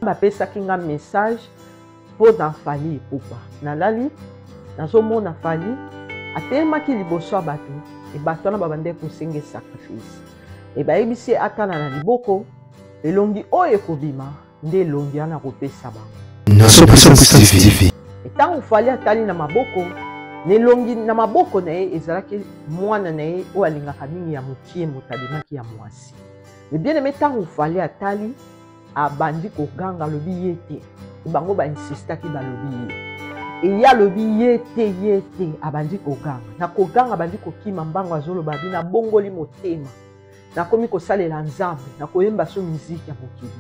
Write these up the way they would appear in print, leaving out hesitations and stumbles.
bapesaki nga message mpo na Fally Ipupa nalali nazomona Fally atelemaki liboso ya bato bato wana babande kosenga sacrifice bayebisi atala na liboko elongi oyo ekobima nde elongi wana kopesa bango ntango Fally atali na maboko nelongi na maboko na ye ezalaki mwana na ye oyo alingaka mingi ya mokie moto abimaki ya mwasi bien aimé ntango Fally atali abandi koganga alobi ye te bango bainsistaki balobi ye eya alobi ye te abandi koganga na koganga abandi kokima mbango azoloba bi nabongoli motema nakomi kosalela nzambe nakoyemba so miziki ya mokili te.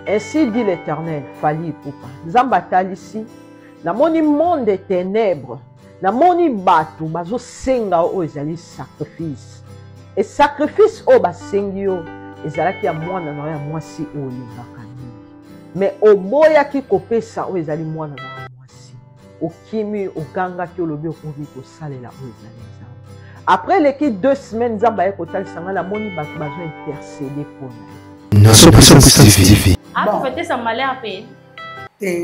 Ainsi dit l'Éternel, Fally Ipupa nzambe atalisi namoni monde des ténèbres namoni bato bazosenga oyo ezali sacrifice et sacrifice oyo basengi yo ezalaki ya mwana na yo ya mwasi oyo olingaka mingi mais oboyaki kopesa oyo ezali mwana na yo ya mwasi okimi ogangaki olobi okoki kosalela oyo ezali nzambe après leki 2 semaines nzambe aye kotalisa nga namoni bato bazo intercéder mpona ye. Prophétesse malheur pe.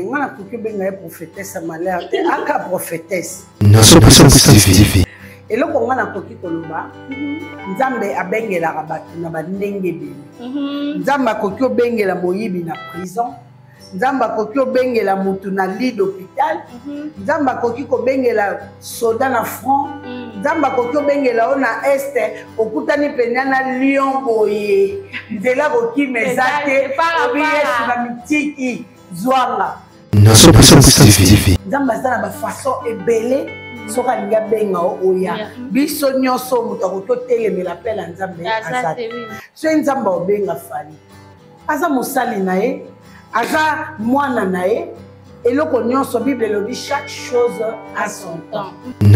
On a coupé bien prophétesse malheur. Aka prophétesse. Et là on a coupé koloba. Nzambe abengela rabatu na bandenge bini. Nzambe kokyo bengela moyibi na prison. Nzambe kokyo bengela mutu na lit d'hôpital. Nzambe kokyo bengela soda na front. Nzambe kokyo bengela ona este okutani penya na lion boye. Nzela koki mezate obiye na mitiki zwanga. Nzambe azana ba façon ebele soka linga benga oya. Biso nyonso mutu akokyo telemela pela nzambe azate. So nzambe obenga Fally. Aza mosali na ye, aza mwana na ye. Eloko nyonso Bible elobi chaque chose a son temps. Il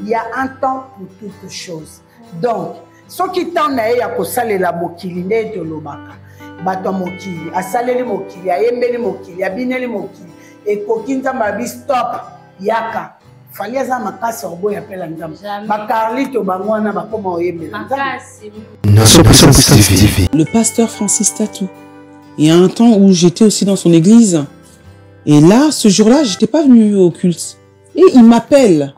y a un temps pour toute chose. Donc, ce qui temps na ye ya kosalela mokili nde tolobaka. Bato mokili, asaleli mokili, ayembeli mokili, abineli mokili. Ekoki nzambe abi stop yaka. Fally aza makasi oboya pela nzambe. Ba Carlito bangwana bakoma oyembela nzambe. Le pasteur Francis Tatou. Il y a un temps où j'étais aussi dans son église. Et là, ce jour-là, j'étais pas venue au culte. Et il m'appelle.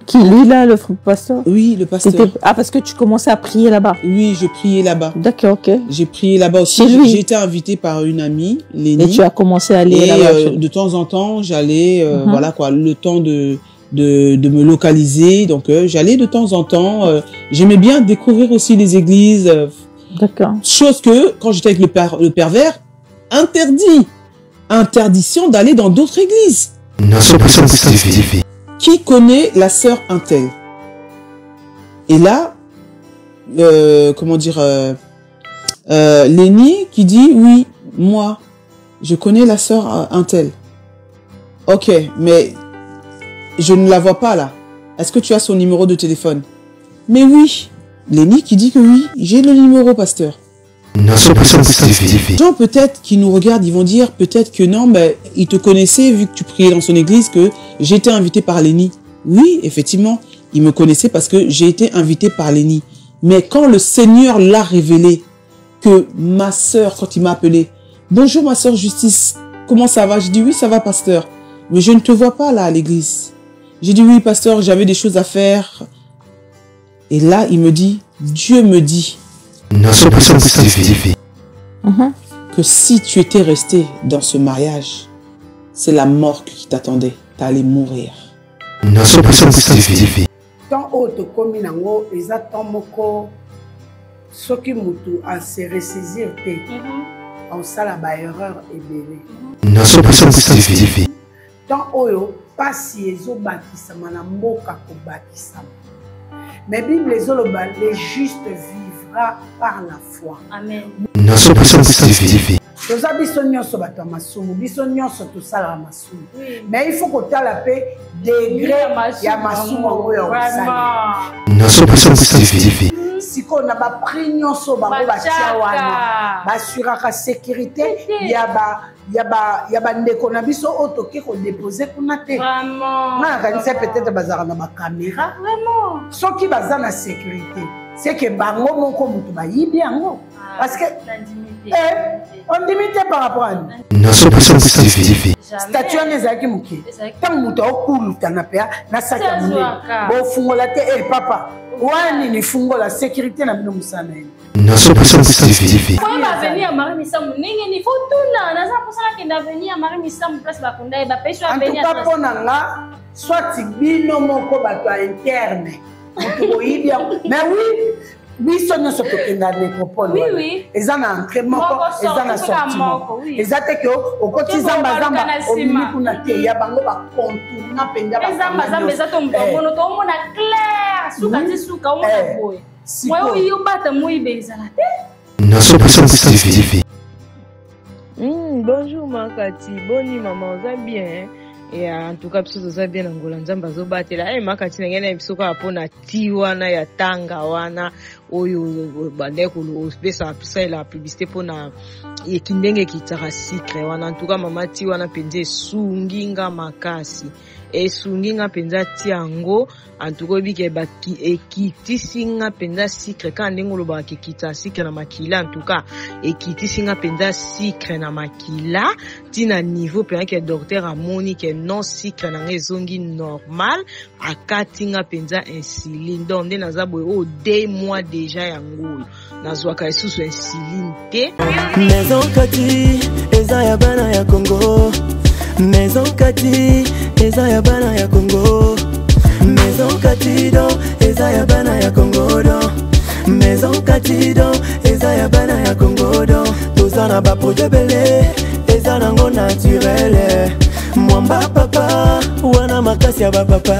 Qui, lui, là, le pasteur? Oui, le pasteur. Ah, parce que tu commençais à prier là-bas? Oui, je priais là-bas. D'accord, ok. J'ai prié là-bas aussi. J'ai été invitée par une amie, Lénie. Et tu as commencé à aller là-bas? De temps en temps, j'allais, voilà quoi, le temps de me localiser. Donc, j'allais de temps en temps. J'aimais bien découvrir aussi les églises. D'accord. Chose que, quand j'étais avec le pervers, interdiction d'aller dans d'autres églises. Qui connaît la sœur Intel? Et là, comment dire, Lénie qui dit, oui, moi, je connais la sœur Intel. Ok, mais je ne la vois pas là. Est-ce que tu as son numéro de téléphone? Mais oui. Lénie qui dit que oui, j'ai le numéro, pasteur. Les gens peut-être qui nous regardent, ils vont dire peut-être que non, mais ils te connaissaient vu que tu priais dans son église, que j'ai été invité par Lénie. Oui, effectivement, ils me connaissaient parce que j'ai été invité par Lénie. Mais quand le Seigneur l'a révélé, que ma sœur, quand il m'a appelé, bonjour ma sœur Justice, comment ça va? J'ai dit oui, ça va pasteur, mais je ne te vois pas là à l'église. J'ai dit oui pasteur, j'avais des choses à faire. Et là, il me dit, Dieu me dit que si tu étais resté dans ce mariage, c'est la mort qui t'attendait. Tu allais mourir. Tant autre comme nango, ils attendent moko. Ce qui mutu à se ressaisir te. On sait la erreur et belé. Tant oyo pas si ezo bakisama na mboka ko bakisama. Mais Bible les justes vivra par la foi. Amen. Mais il faut que tu aies la paix degré ya masumo si on a pas pris nyonso bango batia wana basuraka sécurité ya ba ndeko na biso otoke ko déposer kuna te na kanisa peut-être bazara na ba caméra vraiment soki bazana sécurité c'est que bango moko mutu ba yibi yango Parce que on limite par rapport à nous. Statut on est qui mouki. Tant mouta au cool tanapea na saka mouné. Bon fungola te papa. Wani ni fungola sécurité na bino musana. Pourquoi va venir à Marie Missamou? Il faut tout là. Dans un pourcent qui va venir à Marie Missamou place Bakunda et va pêcher à venir. En tout cas pour nanga, soit bino moko bato interne. Mais oui. Oui, ça ne se peut que dans la nécropole. Oui, oui. Ils ont un entraînement, ils ont un sortiment. Ils ont que au quotidien, au milieu pour la télé, il y a bango ba contour, na penda ba. Ils ont clair, souka ti souka, on a boy. Moi, il y a pas de moi bezala. Bonjour Makati, bonne maman, vous allez bien? Et en tout cas, vous avez bien Angola, nzamba zo batela. Makati ngene bisoko apona tiwana ya tanga wana oyo bandeko pesa la publicité pona ekindenge kitaka secret wana. En tout cas, mama tiwana penze sunginga makasi. Esunginga penza tiango en tout cas bike baki ekiti singa penza secret quand ndenge loba kikita secret na makila en tout cas ekiti singa penza secret na makila tina niveau pe que docteur amoni que non secret na ngezongi normal akatinga penza insuline donc nde nazabo o 2 mois déjà yango nazwaka isusu insuline te maison kati eza ya bana ya Congo maison kati eza ya bana ya Congo maison kati do eza ya bana ya Congo do maison kati do eza ya bana ya Congo do tozana ba projet belé eza nango naturel mwamba papa wana makasi ya ba papa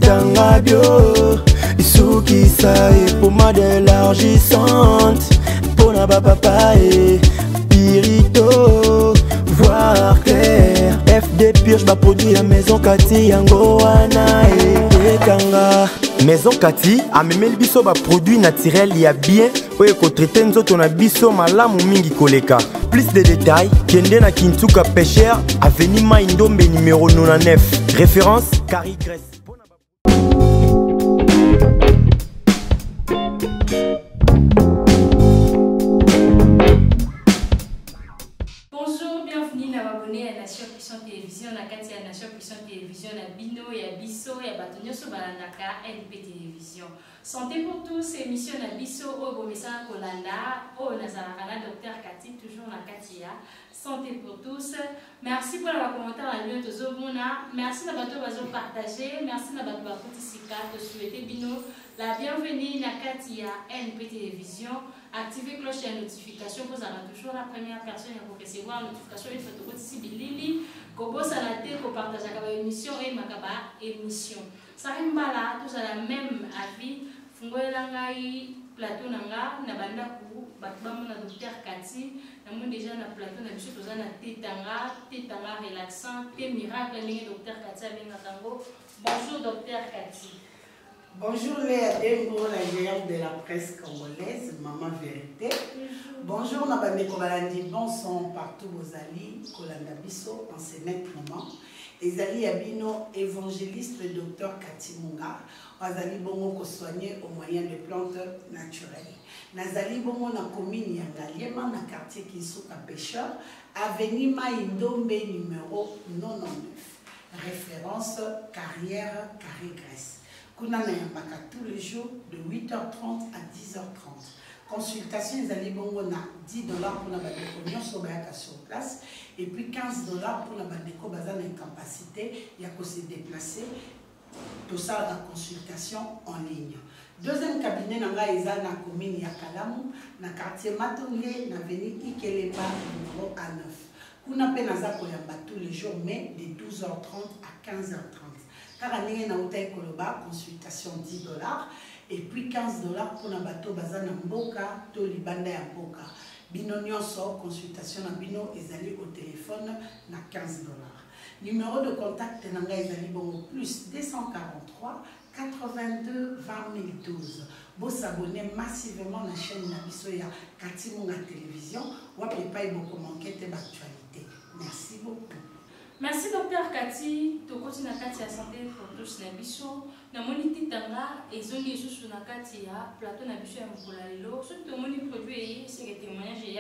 tanga bio isuki sa pommade élargissante pona ba papa pirito voir clair FD purge ba produit à maison Kati yango wana ekanga maison Kati amemeli biso ba produit naturel ya bien oyo ko traiter nzoto na biso malamu mingi koleka. Plus de détails kende na Kintuka Pêcheur avenue Maindombe numéro 99 référence Carrie Grèce. NP Télévision. Santé pour tous, émission na biso au Bomesa Kolanda, au Nazarana, Docteur Kati, toujours na Katia. Santé pour tous. Merci pour la commentaire à l'union de Zobona. Merci na bateau bazo partager. Merci na bateau bakotisika de souhaiter bino la bienvenue na Katia NP Télévision. Activez cloche et notification. Vous aurez toujours la première personne pour recevoir la notification. Une photo ici bilili. Kobo salate ko partager la émission et makaba émission. Sarimbala tous à la même avis. Fungola ngai plateau nanga na banda ku batbamu na Docteur Kati. Namon déjà na plateau na biso toza na tetanga relaxant, te miracle ni Docteur Kati abenga tango. Bonjour Docteur Kati. Bonjour Léa Dengo, la géante de la presse congolaise, Maman Vérité. Bonjour Nabandeko Balandi, bon son partout vos alliés, Kolanda Bisso, enseignant maman. Ezali Abino, évangéliste, le docteur Kati Munga. Azali Bongo ko soigner au moyen de plantes naturelles. Nazali Bongo na commune Yangaliema, na quartier Kinsuka Pêcheur, avenue Maindombe numéro 99. Référence carrière Carrie Grèce. Kuna na yambaka tous les jours de 8h30 à 10h30. Consultation, ils allaient bongo na $10 pour la badeko sur place et puis $15 pour la badeko bazana incapacité, il y a qu'à se déplacer. Tout ça la consultation en ligne. Deuxième cabinet nanga eza na commune ya Kalamu na quartier Matonge na avenue Ikeleba numéro A9. Kuna pe naza koyamba tous les jours mais de 12h30 à 15h30. Car à na hotel Koloba consultation $10 et puis $15 pour na bateau bazana mboka to libanda ya mboka. Bino nyonso consultation na bino ezali au téléphone na $15. Numéro de contact nanga ezali bongo plus 243 82 20 012. Vous s'abonnez massivement à la chaîne Nabisoya Kati Munga Télévision. Ou après pas beaucoup manquer de l'actualité. Merci beaucoup. Merci Docteur Kati. Tu continues à Kati à santé pour tous Nabiso. Na moniti tanga et zoni sous na Kati ya plateau Nabiso ya Mkolalelo. Ce que moni produit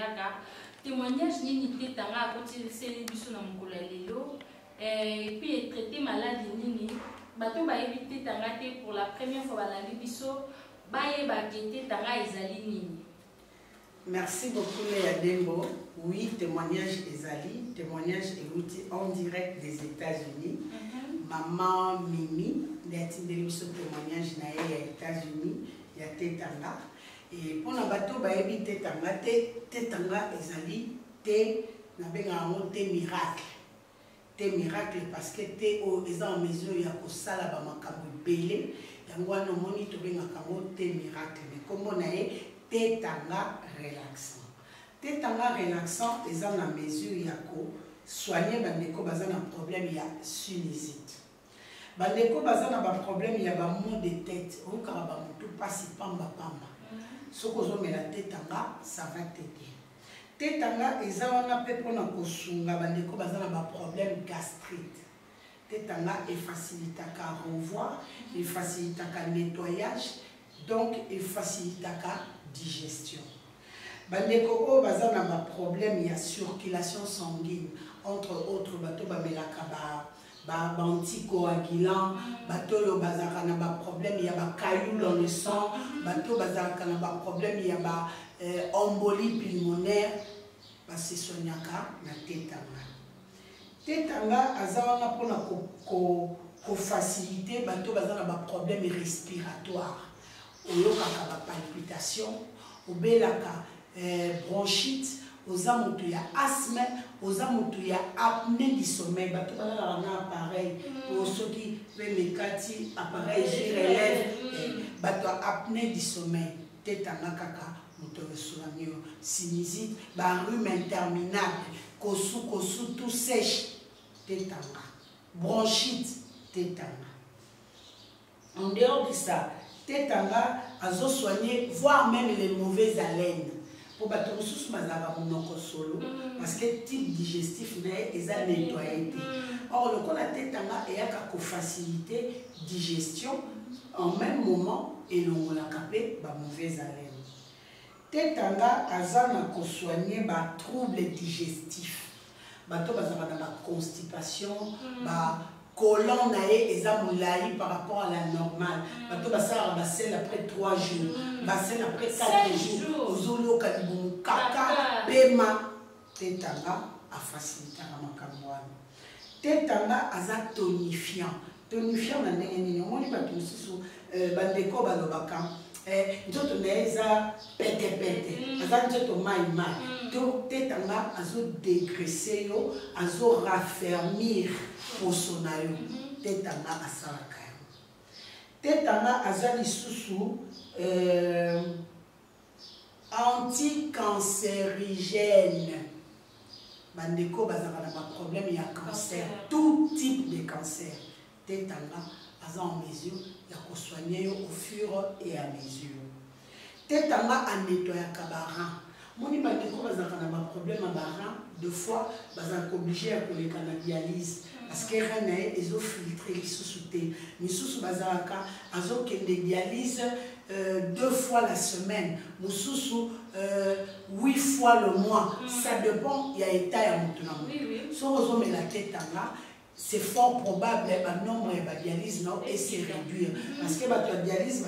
toyaka témoignage nini te tanga côté c'est biso na mokolo lelo et puis traiter maladie nini bato ba éviter tanga te pour la première fois balandi biso baye ba gete tanga ezali nini. Merci beaucoup Léa Dembo. Oui, témoignage ezali, témoignage écouté en direct des États-Unis. Maman Mimi, les biso témoignage na les États-Unis, il y a Tetanga. Et pour la bateau ba éviter Tetanga, Tetanga ezali te na benga te miracle. Te miracle parce que te o eza en mesure ya ko sala ba makambo belé, yango wana moni to benga kango te miracle. Mais comme na Tetanga relaxant. Tetanga relaxant est dans la mesure yako soigner bandeko bazana problème il y a sinusite. Bandeko bazana ba problème il y a ba maux de tête, ou karaba mutu pasi pamba pamba. Soko zo mela tetanga ça va t'aider. Tetanga ezana pe pona kosunga bandeko bazana ba problème gastrite. Tetanga et facilite à revoir, et facilite à nettoyage, donc et facilite à digestion. Bandeko o bazana ba problème ya circulation sanguine entre autres bato ba melaka ba anticoagulant bato yo bazaka na ba problème ya ba caillou dans le sang bato bazaka na ba problème ya ba embolie pulmonaire ba se soignaka na tetanga. Tetanga azana pona ko faciliter bato bazana ba problème respiratoire. Oyokaka ba palpitation, obelaka bronchite, aux amours y a asthme, aux amours y a apnée du sommeil. Bato bana un appareil pour ceux qui veulent les kati appareil relève bato apnée du sommeil. Tetanga kaka moto soigner sinusite, ba rhume interminable, kosu tout sèche. Tetanga. Bronchite, tetanga. En dehors de ça, Tetanga a soigné, voire même les mauvaises haleines. Pour battre sous mazaba monoko solo, parce que le type digestif n'est pas nettoyé. Or, le la Tetanga est à faciliter digestion en même moment et l'on l'a capé par mauvaise haleine. Tetanga a soigné par troubles digestifs. Bato bazana la constipation, colon nae eza moulayi par rapport à la normale. Bato basala basel après 3 jours, basel après 4 jours. Ozolo kalibumu kaka pema. Tetanga a facilité la makamboane. Tetanga aza tonifiant. Tonifiant na ndenge nini omoni bato mosusu bandeko balobaka nzoto na eza pete pete aza nzoto mai mai. Tetanga azo dégraisser yo, azo raffermir posonayo. Tetanga asalaka yo. Tetanga aza lisusu anticancérigène. Bandeko bazaka na ba problème ya cancer, tout type de cancer. Tetanga aza en mesure ya ko soigner yo au fur et à mesure. Tetanga a nettoyer kabaran. Moni bandeko bazaka na ba problème à baran, deux fois bazaka obligé à koleka na dialyse parce que rana ezo filtrer lisusu te. Misusu bazaka azo kende dialyse 2 fois la semaine, mususu 8 fois le mois. Ça dépend, il y a état ya mutuna. So ozo me la tetanga, c'est fort probable que le nombre de dialyse et se réduire. Parce que la dialyse,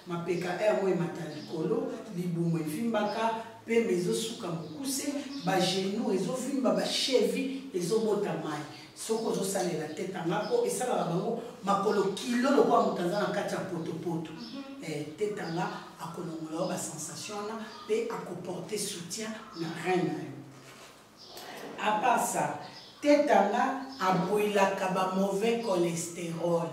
ma PKR, moi, ma talikolo, libumo, fimbaka, pe mezo suka mukuse, ba genou, ezo fimba, ba cheville, ezo botamai. Soko zo sale la tête en mapo, et ça va bango, makolo kilo, le quoi mutanza na kacha poto poto. Tête en là, à kolongola, ba sensation, pe à comporter soutien, na rien. À part ça, Tetanga aboyilaka ba mauvais cholestérol.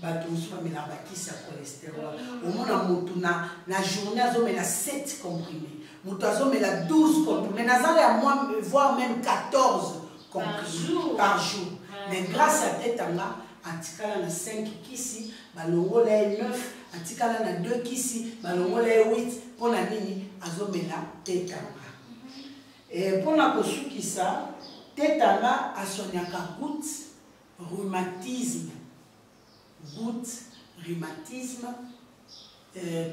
Bato musu ba mela bakisa cholestérol. Au mona mutu na journée azomela 7 comprimés. Mutu azomela 12 comprimés. Nazala ya moi voire même 14 comprimés par jour. Mais grâce à Tetanga, antikala na 5 kisi, balongola 9, antikala na 2 kisi, balongola 8 pona nini azomela Tetanga. Et pona kosukisa Tetanga a soignaka goutte, rhumatisme,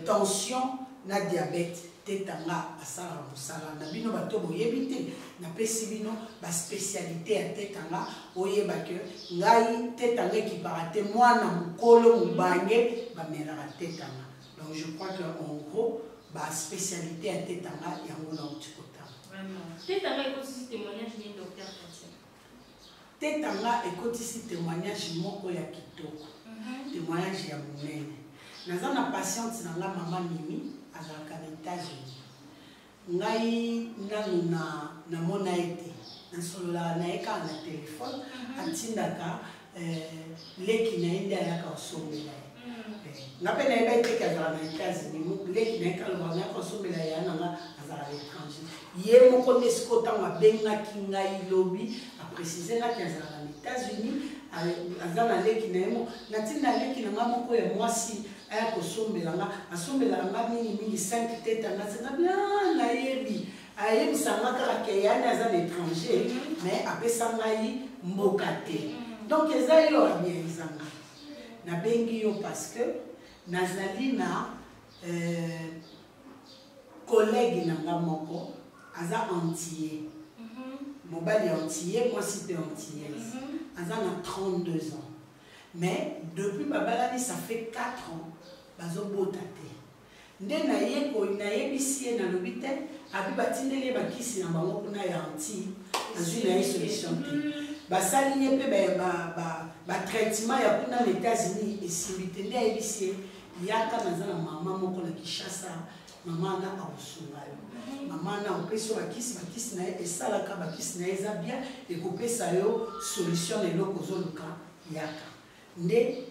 tension, na diabète tetanga asala musala na bino bato boyebi te na pesi bino ba spécialité ya tetanga oyeba que ngai tetanga qui parate mwana mukolo mubange ba melaka tetanga. Donc je crois que en gros ba spécialité ya tetanga yango na utikota. Vraiment. Tetanga ekotisi témoignage ni docteur Katia. Tetanga ekotisi témoignage moko ya kitoko. Témoignage ya munene. Naza na patiente na nga mama Mimi azalaka na États-Unis. Ngai nanu na mona ete nasolola na eka na téléphone atindaka leki na inde ayaka osombela ngape na eba ete kazala na États-Unis leki na eka loba na osombela ya nanga azala l'étranger ye moko nesiko tango abengaki ngai lobi apréciser nga kazala na États-Unis azala leki na yemo natinda leki na nga moko ya mwasi aya kosombela nga asombela nga mingi 5 tete nga senga bien nayebi ayebisanga kaka ke yani aza l'étranger mais apesa ngai mboka te donc eza yo abien ezanga nabengi yo parce que nazali na collègue na nga moko aza antillais mobali antillais mwasi pe antillaise aza na 32 ans mais depuis babalani ça fait 4 ans bazobota te nde nayebisi ye nalobi te abi batindeli bakisi na bango kuna ya anti azwi na ye solution te basali ye mpe batraitement ya kuna na États-Unis esimbi te nde ayebisi ye yaka naza na mama moko na Kinshasa mama na akosunga yo mama na opesi yo bakisi na ye esalaka bakisi na ye eza bien ekopesa yo solution na eloko ozoluka yaka nde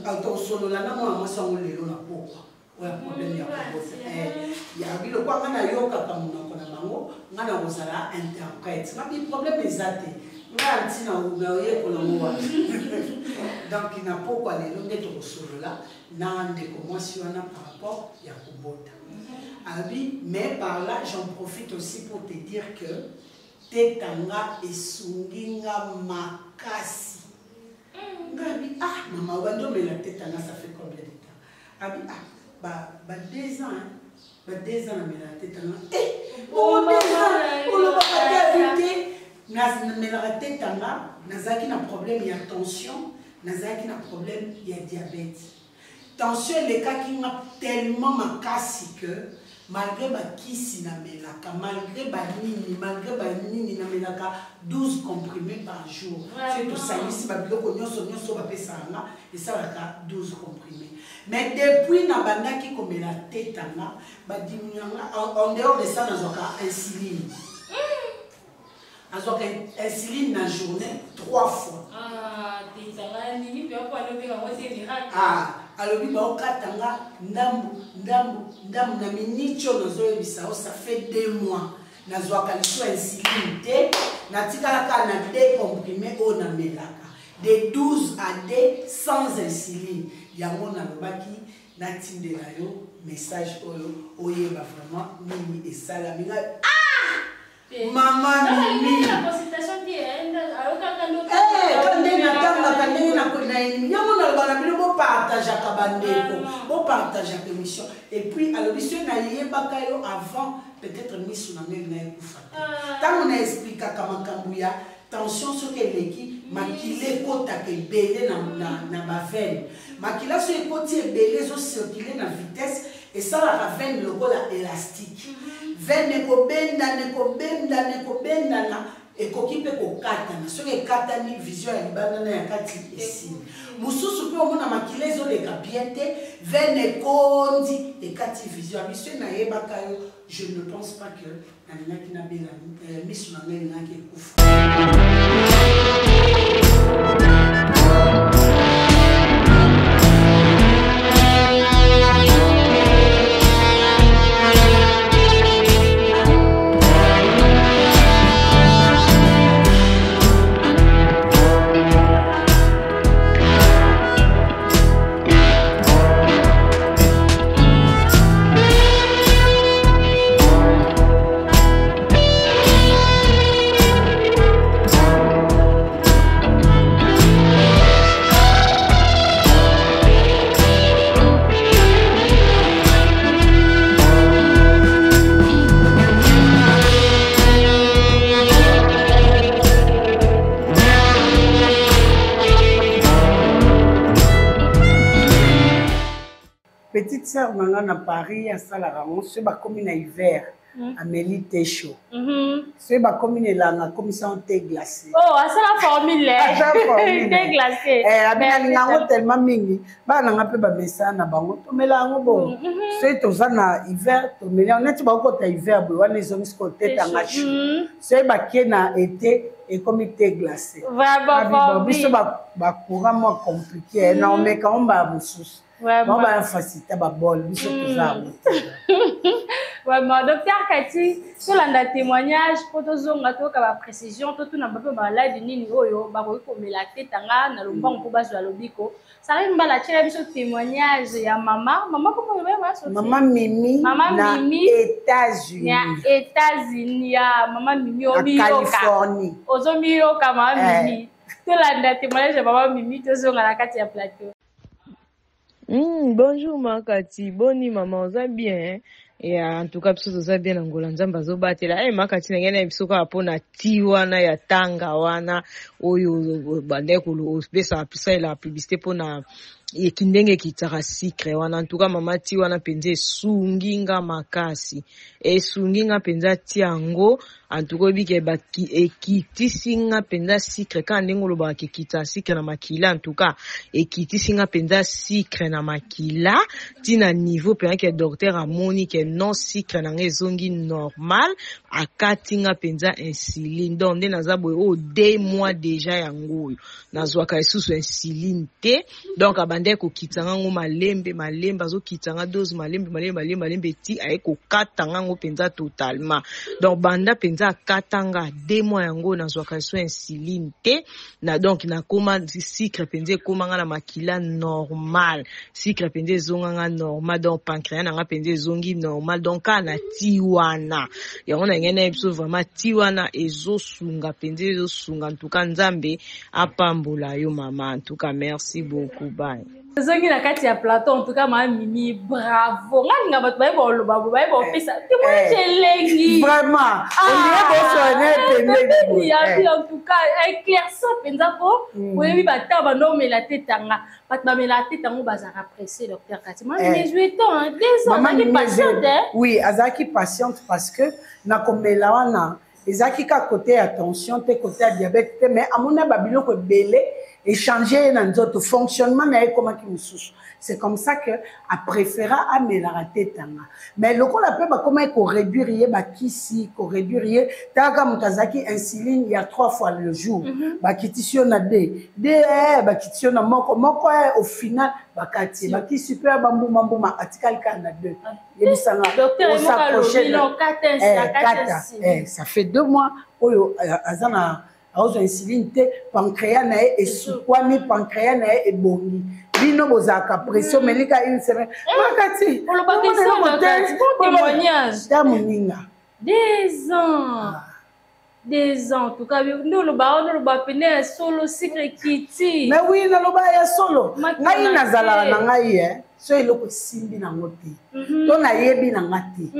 akosolola na mwana mwasi yango lelo na pokwa oya problème ya kobota ya biloko anga nayokaka monoko na bango nga na kozala interprète mabi problème eza te nga ntina nayekola ngo wana donc na pokwa lelo nde tokosolola na ndeko mwasi wana par rapport ya kobota abi mais par là j'en profite aussi pour te dire que tetanga esungi nga makasi ngabi maman bandomela tetanga ça fait combien de temps abi ba 2 ans ba 2 ans na mela tetanga oh déjà on va pas habiter na tetanga nazaki na problème ya tension nazaki na problème ya diabète tension le cas qui m'a tellement makasi que malgré bakisi na melaka malgré banini na melaka 12 comprimés par jour c'est tout ça ici babiloko nyonso bapesanga esalaka 12 comprimés mais depuis na bandaki komela tetanga badiminyanga en dehors de ça nazwaka insuline azwaka insuline na journée 3 fois tetanga nini pe ko alobeka wote miracle alobi baokatanga ndambu na minitio nazoyebisa o ça fait 2 mois nazwaka liso insuline te natikalaka na 2 comprimés oyo namelaka de 12 à 2 sans insuline yango nalobaki natindela yo message oyo oyeba vraiment nini esalami nga maman Mimi partage émission et puis alors avant peut-être mission tant on explique makambo ya tension sur keleki makile kota ke belé na ba veine makila so ekoti ebele zo circuler na vitesse et ça la veine lokola élastique veine nekobenda na ekoki mpe kokatana soki ekatani vision ya libanda na ya kati esili mosusu mpe omona makila ezoleka bien te veine ekondi ekati vision ya biso nayebaka yo je ne pense pas que nalingaki nabenga miso na ngai elingaki ekufa sœur na Paris asalaka ngo so bakomi na hiver Amélie Técho. C'est ma commune là, la commission thé glacé. Oh, c'est la formule. Thé glacé. Abina tellement mingi. Ba na ngape ba mesa na bango. To mela ngo bon. C'est to na hiver to mela on est ba ko ta hiver bo wana zo misko thé tangachu. C'est ba ki na été et comité glacé. Vraiment. Biso ba courant moi compliqué. Na on me quand ba mususu. Vraiment. Ba facilité ba bol biso to za. Vraiment, docteur Kati, sur la témoignage, pour tous les gens qui ont précision, tout le monde malade ni oyo, ba ko la tête tanga na lomba on peut ba zo lobiko. Ça arrive mbala tshela biso témoignage ya maman comment va sortir? Maman Mimi na États-Unis. Ya États-Unis ya maman Mimi au Californie. Ozo miyoka maman Mimi. Tout la témoignage ya maman Mimi to zo na kati ya plateau. Bonjour Makati, boni maman, vous allez bien? Et en tout cas, biso toza bien Angola nzamba zo batela. Makati na ngena biso ka pona tiwana ya tanga wana oyo bandekulu besa pisa la publicité pona ekindenge kitaka secret wana en tout cas mama tiwana penze sunginga makasi sunginga penza tiango en tout cas bike ba ekitisinga penza secret quand ndengolo ba kikita secret na makila en tout cas ekitisinga penza secret na makila tina niveau pe que docteur amoni que non secret na ngezongi normal akatinga penza insuline donc nde nazabo o 2 mois déjà yango nazwaka isusu insuline te donc abande ko kitanga ngo malembe zo kitanga dose malembe ti ay ko katanga ngo penza totalement donc banda penza katanga 2 mois yango nazwaka so insuline te na donc na koma sucre penza komanga na makila normal sucre penza zonga normal donc pancréas na penza zongi normal donc kana tiwana yango na ngene ebiso vraiment tiwana ezosunga penza ezosunga en tout cas nzambe apambola yo maman en tout cas merci beaucoup bye. Zongi na kati ya plateau en tout cas ma Mimi bravo nga bat ba bo pesa témoignage elengi vraiment en tout cas éclaircissant penza ko oui bata ba no mela tetanga bat ba mela tetango bazaka pressé docteur Kati moi mais je temps 2 ans qui patiente oui azaki patiente parce que na komela wana ezaki ka côté attention te côté diabète mais amona babilo ko belé échanger dans notre fonctionnement mais comment qui nous souche c'est comme ça que a préféré à me la rater tanga mais le qu'on appelle comment qu'on réduire ba kisi qu'on réduire taga mutazaki insuline il y a 3 fois le jour ba kitisio na ba kitisio na moko au final ba kati ba ki super bambuma article kana 2 yebisanga docteur ça fait 2 mois oyo azana azo insuline te pancréas na e sukwami pancréas na e bongi bino bozaka pression melika une semaine makati on le battait témoignage da moninga 2 ans 2 ans en tout cas nous le ba pene solo secret kiti mais oui na lo ba ya solo ngai nazala na ngai so eloko simbi na ngoti to na yebi na ngati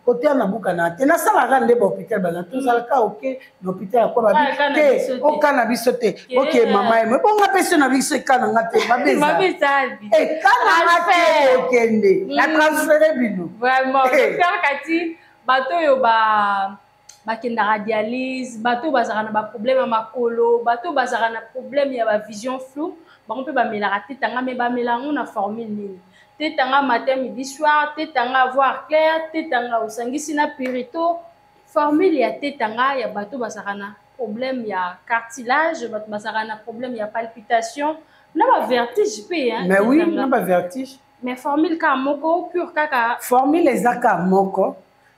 côté na buka na te na sala ga nde ba hôpital ba to sala ka OK l'hôpital kwa ba te o kana biso te OK mama me bonga pese na biso kana ngati ba beza kana ngati okende na transférer bino vraiment docteur Kati bato yo bakenda dialyse bato bazaka na ba problème ya makolo bato bazaka na problème ya ba vision floue bango pe ba melaka tetanga me ba melango na formule nini tetanga matin midi soir tetanga avoir clair tetanga osangisi na purito formule ya tetanga ya bato bazaka na problème ya cartilage bato bazaka na problème ya palpitation na ba vertige pe hein mais oui na ba vertige mais formule ka moko cure kaka formule ezaka moko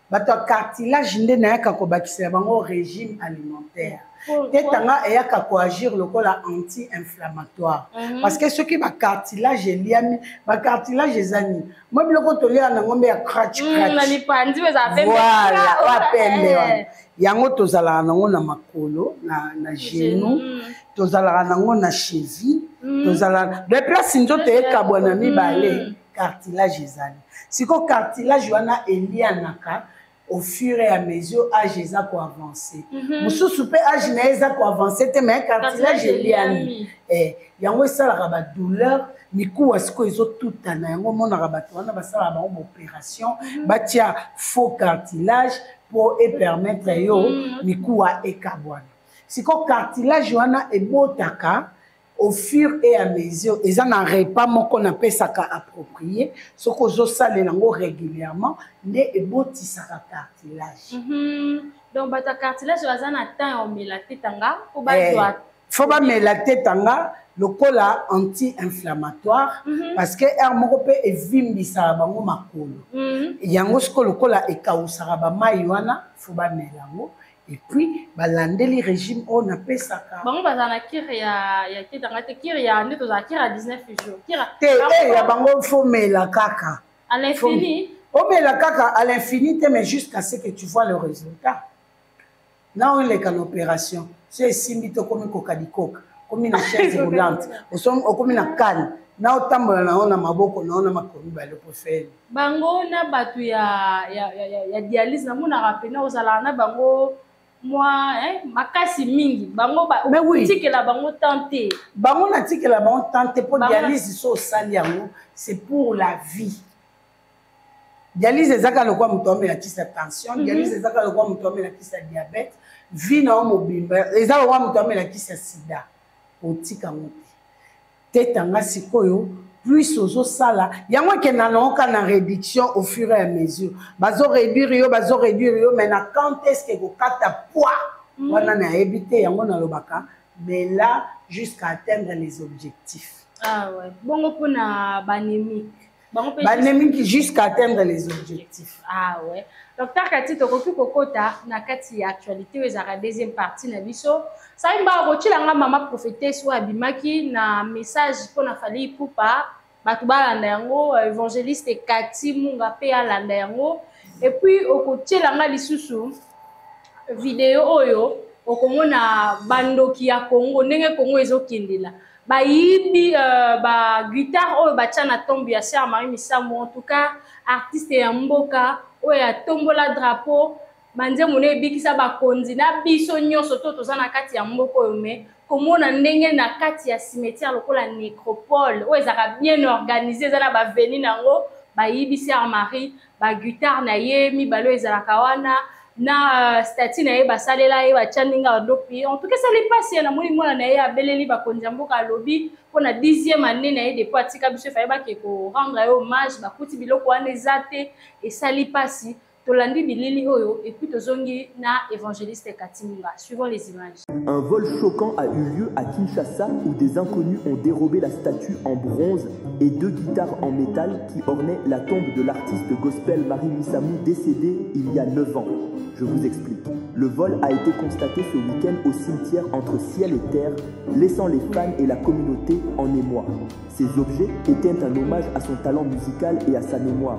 bato cartilage nde na yaka ko bakisa bango régime alimentaire tetanga eyaka ko agir lokola anti-inflammatoire parce que ceux qui ba cartilage eliami ba cartilage ezani moi biloko to lia na ngombe ya crunch na lipandi beza pembe voilà wa pembe yango tozala nango na makolo na genou tozala nango na cheville tozala de place nzoto ekabwana mibale cartilage ezani siko cartilage wana elianaka au fur et à mesure âge eza ko avancer mususu pe âge na eza ko avancer te mais cartilage eliani yango esalaka badouleur mikuwa sikoyo ezotutana yango omonaka bato wana basalaka bango baopération batia faux cartilage mpo epermettre yo mikuwa ekabwana siko cartilage wana ebotaka au fur et à mesure eza na repas moko napesaka approprié soki ozosalela yango régulièrement nde ebotisaka cartilage donc bata cartilage baza na temps omela te tanga po bazwa faut bamela te tanga lokola anti-inflammatoire parce que air moko mpe evimbisaka bango makolo yango siko lokola ekawusaka bamai wana faut bamela yango et puis balandeli régime on appelle ça bango bazana kiri ya kitanga te kiri ya ndeto za kiri ya 19 jours kira te ya bango faut mela kaka à l'infini on mela kaka à l'infini mais jusqu'à ce que tu vois le résultat na on les can opération c'est simbi to comme kokadikoka comme na chaise roulante au comme na canne na otambola na ona maboko na ona makomi ba le pofele bango na batu ya dialyse na mona rapena ozala na bango moi makasi mingi bango ba tikela bango tenter bango na tikela bango tenter pour dialyse so sali yango c'est pour la vie dialyse ezaka lokwa muto amela kisa tension dialyse ezaka lokwa muto amela kisa diabète vie na mobimba ezaka lokwa muto amela kisa sida otika moto tetanga sikoyo plus ozosala yango ke na noka na réduction au fur et à mesure bazo réduire yo mais na quand est-ce que kokata poids wana na éviter yango na lobaka mais là jusqu'à atteindre les objectifs ouais bongo pona banémique banémique jusqu'à atteindre les objectifs ouais docteur Kati tokoki kokota na kati ya actualité ezaka deuxième partie na biso saimba kotilanga mama prophétesse wa bimaki na message pona fali ipupa batu balanda yango évangéliste Kati munga pe alanda yango et puis okotilanga lisusu vidéo oyo okomona bandoki ya Congo ndenge Congo ezokindela bayibi ba guitare oyo batia na tombe ya Sœur Marie Misamu en tout cas artiste ya mboka oyo ya tombola drapeau manze mone ebikisa bakonzi na biso nyonso to toza na kati ya mboka oyo me komona ndenge na kati ya cimetière lokola nécropole oyo ezaka bien organisé eza na baveni nango bayibi Sœur Marie ba guitare na ye mibalo ezalaka wana na statue na ye basalela ye bachaninga odopi en tout cas ça les passe na moni mwana na ye abeleli bakonzi mboka lobi pona 10e année na ye depuis atika biso fa ba ke ko rendre hommage bakuti biloko wana ezate et ça les passe tolandi bilili oyo et puis tozongi na évangéliste Katimunga. Suivons les images. Un vol choquant a eu lieu à Kinshasa où des inconnus ont dérobé la statue en bronze et 2 guitares en métal qui ornaient la tombe de l'artiste gospel Marie Misamu décédée il y a 9 ans. Je vous explique. Le vol a été constaté ce week-end au cimetière entre ciel et terre, laissant les fans et la communauté en émoi. Ces objets étaient un hommage à son talent musical et à sa mémoire.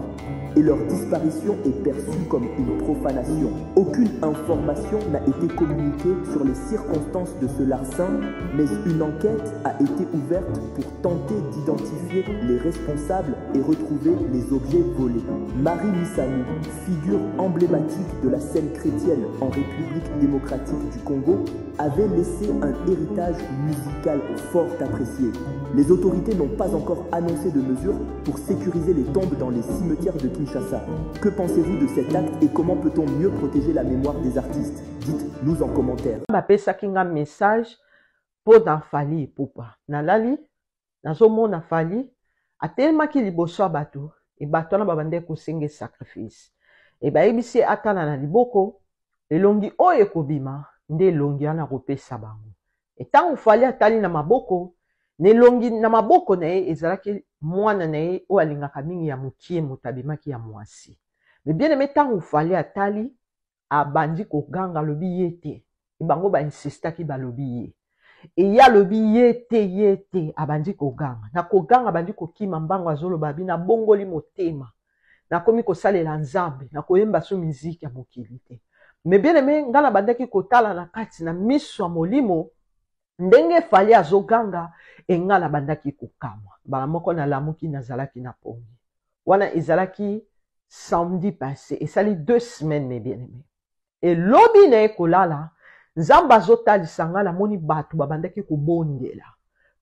Et leur disparition est perçue comme une profanation. Aucune information n'a été communiquée sur les circonstances de ce larcin, mais une enquête a été ouverte pour tenter d'identifier les responsables et retrouver les objets volés. Marie Misamu, figure emblématique de la scène chrétienne en République démocratique du Congo, avait laissé un héritage musical fort apprécié. Les autorités n'ont pas encore annoncé de mesures pour sécuriser les tombes dans les cimetières de Kinshasa. Que pensez-vous de cet acte et comment peut-on mieux protéger la mémoire des artistes? Dites-nous en commentaire. Un message pour Fali Ipupa. Nalali, nazomona Fali, atelemaki liboso ya bato, e bato na babande kosenga sacrifice. E bayebisi atala na liboko, elongi oyo ekobima, nde elongi ana kopesa bango. E tango Fali atali na maboko, nelongi na maboko na ye ezalaki mwana na ye oyo alingaka mingi ya mokie moto abimaki ya mwasi. Me bien aimé tango Fali atali abandi koganga lobi ye te. E bango ba insistaki balobi ye. E ya lobi ye te abandi koganga. Na koganga abandi kokima mbango azoloba bi na bongoli motema. Na komi kosalela nzambe, na koyemba so miziki ya mokili te. Me bien aimé ngana bandaki kotala na kati na miso ya molimo ndenge Fali azoganga engala bandaki kokamwa bala moko na lamuki nazalaki na pongi wana ezalaki samedi passé esali 2 semaines mes bien-aimés et lobi na ekolala nzamba azotalisa nga na moni bato babandaki kobondela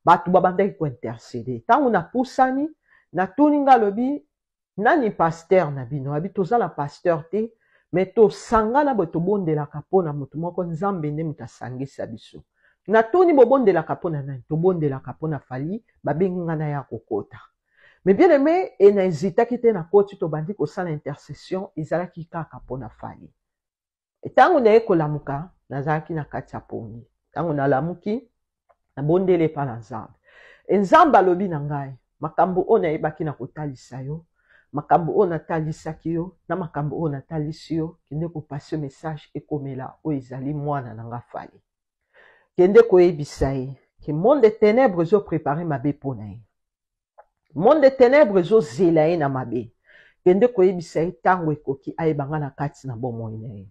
bato babandaki kointercede ntango napusani natuni nga lobi nani pasteur na bino abi tozala pasteur te me tosangana boye tobondelaka mpona motu moko nzambe nde moto asangisa biso natuni bobondelaka mpona nani tobondelaka mpona Fally babengi nga na ya kokota me bien aimé na ezitaki te na koti tobandi kosala intercession ezalaki kaka mpona Fally ntango naye kolamuka nazalaki na kati ya pongi ntango nalamuki nabondele epa na nzambe nzambe alobi na ngai makambo oyo nayebaki na kotalisa yo makambo oyo natalisaki yo na makambo oyo natalisi yo kende kopase message ekomela oyo ezali mwana na nga Fally kende koyebisa ye ke monde de ténèbres ezoprépare mabe mpo na ye monde de ténèbres ezozela ye na mabe kende koyebisa ye ntango ekoki ayebanga na kati na bomoi na ye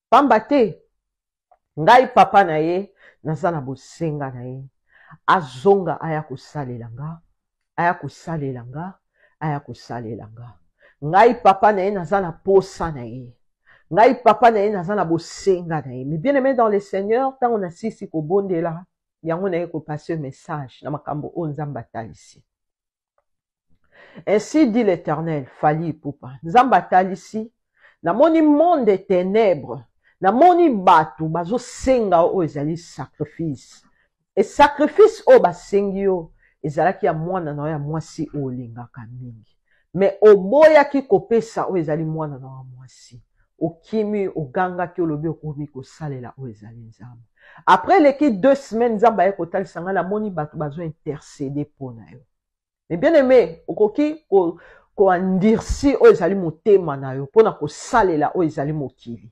pamba te ngai papa na ye naza na bosenga na ye azonga aya kosalela nga aya kosalela nga aya kosalela nga ngai papa na ye naza na posa na ye ngai papa na ye naza na bosenga na ye mais bien aimé dans le Seigneur ntango nasisi kobondela yango na ye kopase message na makambo oyo nzambe atalisi ainsi dit l'Éternel Fally Ipupa nzambe atalisi namoni monde de ténèbres namoni bato bazosenga oyo ezali sacrifice et sacrifice oyo basengi yo ezalaki ya mwana na yo ya mwasi oyo olingaka mingi me oboyaki kopesa oyo ezali mwana na yo mwasi okimi ogangaki olobi okomi kosalela oyo ezali nzambe après leki 2 semaines nzambe aye kotalisa ngai namoni bato bazo-intercede mpo na yo mais bien aimé okoki koandirsi oyo ezali motema na yo mpona kosalela oyo ezali mokili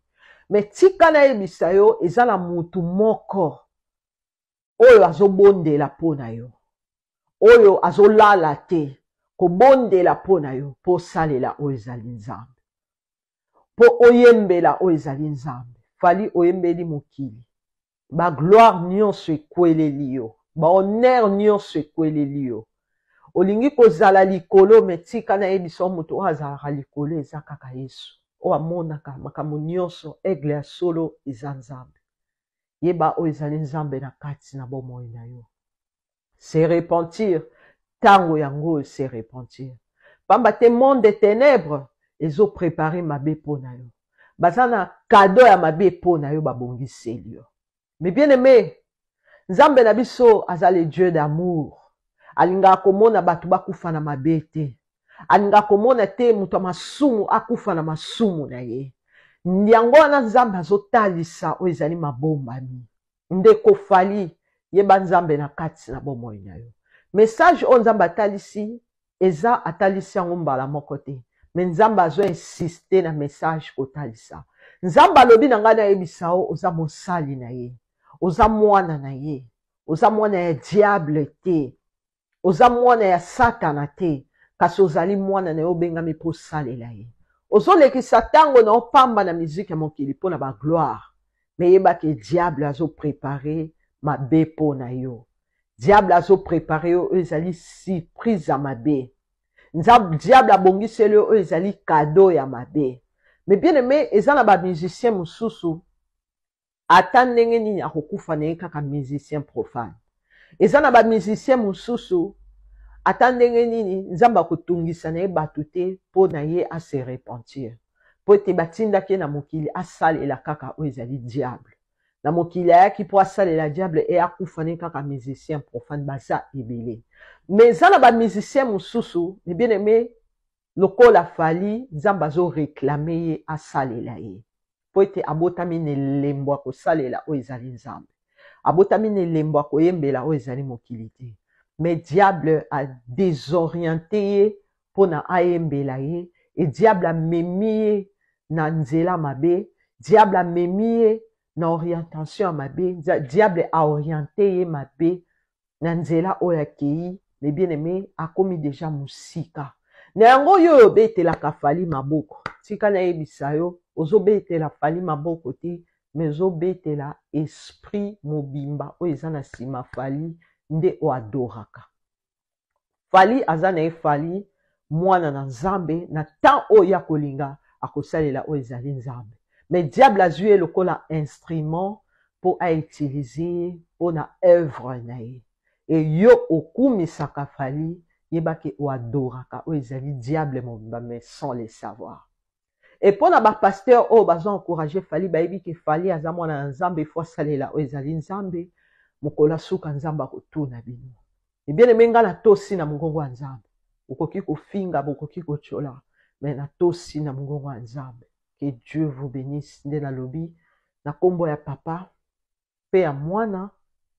me tika nayebisa yo eza na mutu moko oyo azobondela mpo na yo oyo azolala te kobondela mpo na yo mpo osalela oyo ezali nzambe mpo oyembela oyo ezali nzambe Fally oyembeli mokili bagloire nyonso ekweleli yo bahonneur nyonso ekweleli yo olingi kozala likolo me tika nayebisa yo moto oyo azalaka likolo eza kaka Yesu oyo amonaka makambo nyonso aigle ya solo eza nzambe yeba oyo ezali nzambe na kati na bomoi na yo se repentir tango yango oyo se repentir pamba te monde de ténèbres ezoprépare mabe mpo na yo baza na kado ya mabe mpo na yo babongiseli yo mais bien aimé nzambe na biso aza le Dieu d'amour alingaka komona bato bakufa na mabe te alingaka komona te moto ya masumu akufa na masumu na ye yango wana nzambe azotalisa oyo ezali mabombami ndeko Fally yeba nzambe na kati na bomoi na yo message oyo nzambe atalisi eza atalisi yango mbala moko te me nzambe azo-insiste na message kotalisa nzambe alobi na ngai nayebisa yo oza mosali na ye oza mwana na ye oza mwana ya diable te oza mwana ya satana te kasi ozali mwana na ye obengami mpo osalela ye ozolekisa ntango na opamba na miziki ya mokili mpo na bagloire me yebaki diable azoprépare mabe mpo na yo diable azoprépare yo oyo ezali surprise ya mabe diable abongiseli yo oyo ezali kado ya mabe mais bien aimé eza na bamusicien mosusu ata ndenge nini akokufa na ye kaka musicien profane eza na bamusicien mosusu ata ndenge nini nzambe akotungisa na ye bato te mpo na ye ase repentir mpo ete batindaki ye na mokili asalela kaka oyo ezali diable na mokili ayaki mpo asalela diable e akufa na ye kaka musicien profane baza ebele mais eza na bamusicien mosusu mais bien aimé lokola Fally nzambe azoreklame ye asalela ye mpo ete abotami na elembo ya kosalela oyo ezali nzambe abotami na elembo ya koyembela oyo ezali mokili te mais diable a désorienté ye mpo na ayembela ye e diable amemi ye na nzela mabe diable amemi ye na orientation ya mabe diable aorienté ye mabe na nzela oyo akei mais bien aimé akomi deja mosika na yango oyo obetelaka Fally maboko tika nayebisa yo ozobetela Fally maboko te mais ozobetela esprit mobimba oyo eza na nsima Fally nde oadoraka Fally aza na ye Fally mwana na nzambe na temps oyo ya kolinga akosalela oyo ezali nzambe mais diable azwi ye lokola instrument mpo autilize ye mpo na œuvre na ye et yo okumisaka Fally yebaki o adoraka o ezali diable mobimba mais sans le savoir. Et pour na ba pasteur o bazo encourager Fally bayebi ke Fally aza mwana nzambe fo salela o ezali nzambe mokola suka nzamba kotuna bino. Et bien aimé nga na tosi na mongongo wa nzambe. Okoki kofinga bokoki kochola mais na tosi na mongongo wa nzambe. Que Dieu vous bénisse nde na lobi na kombo ya papa pe ya mwana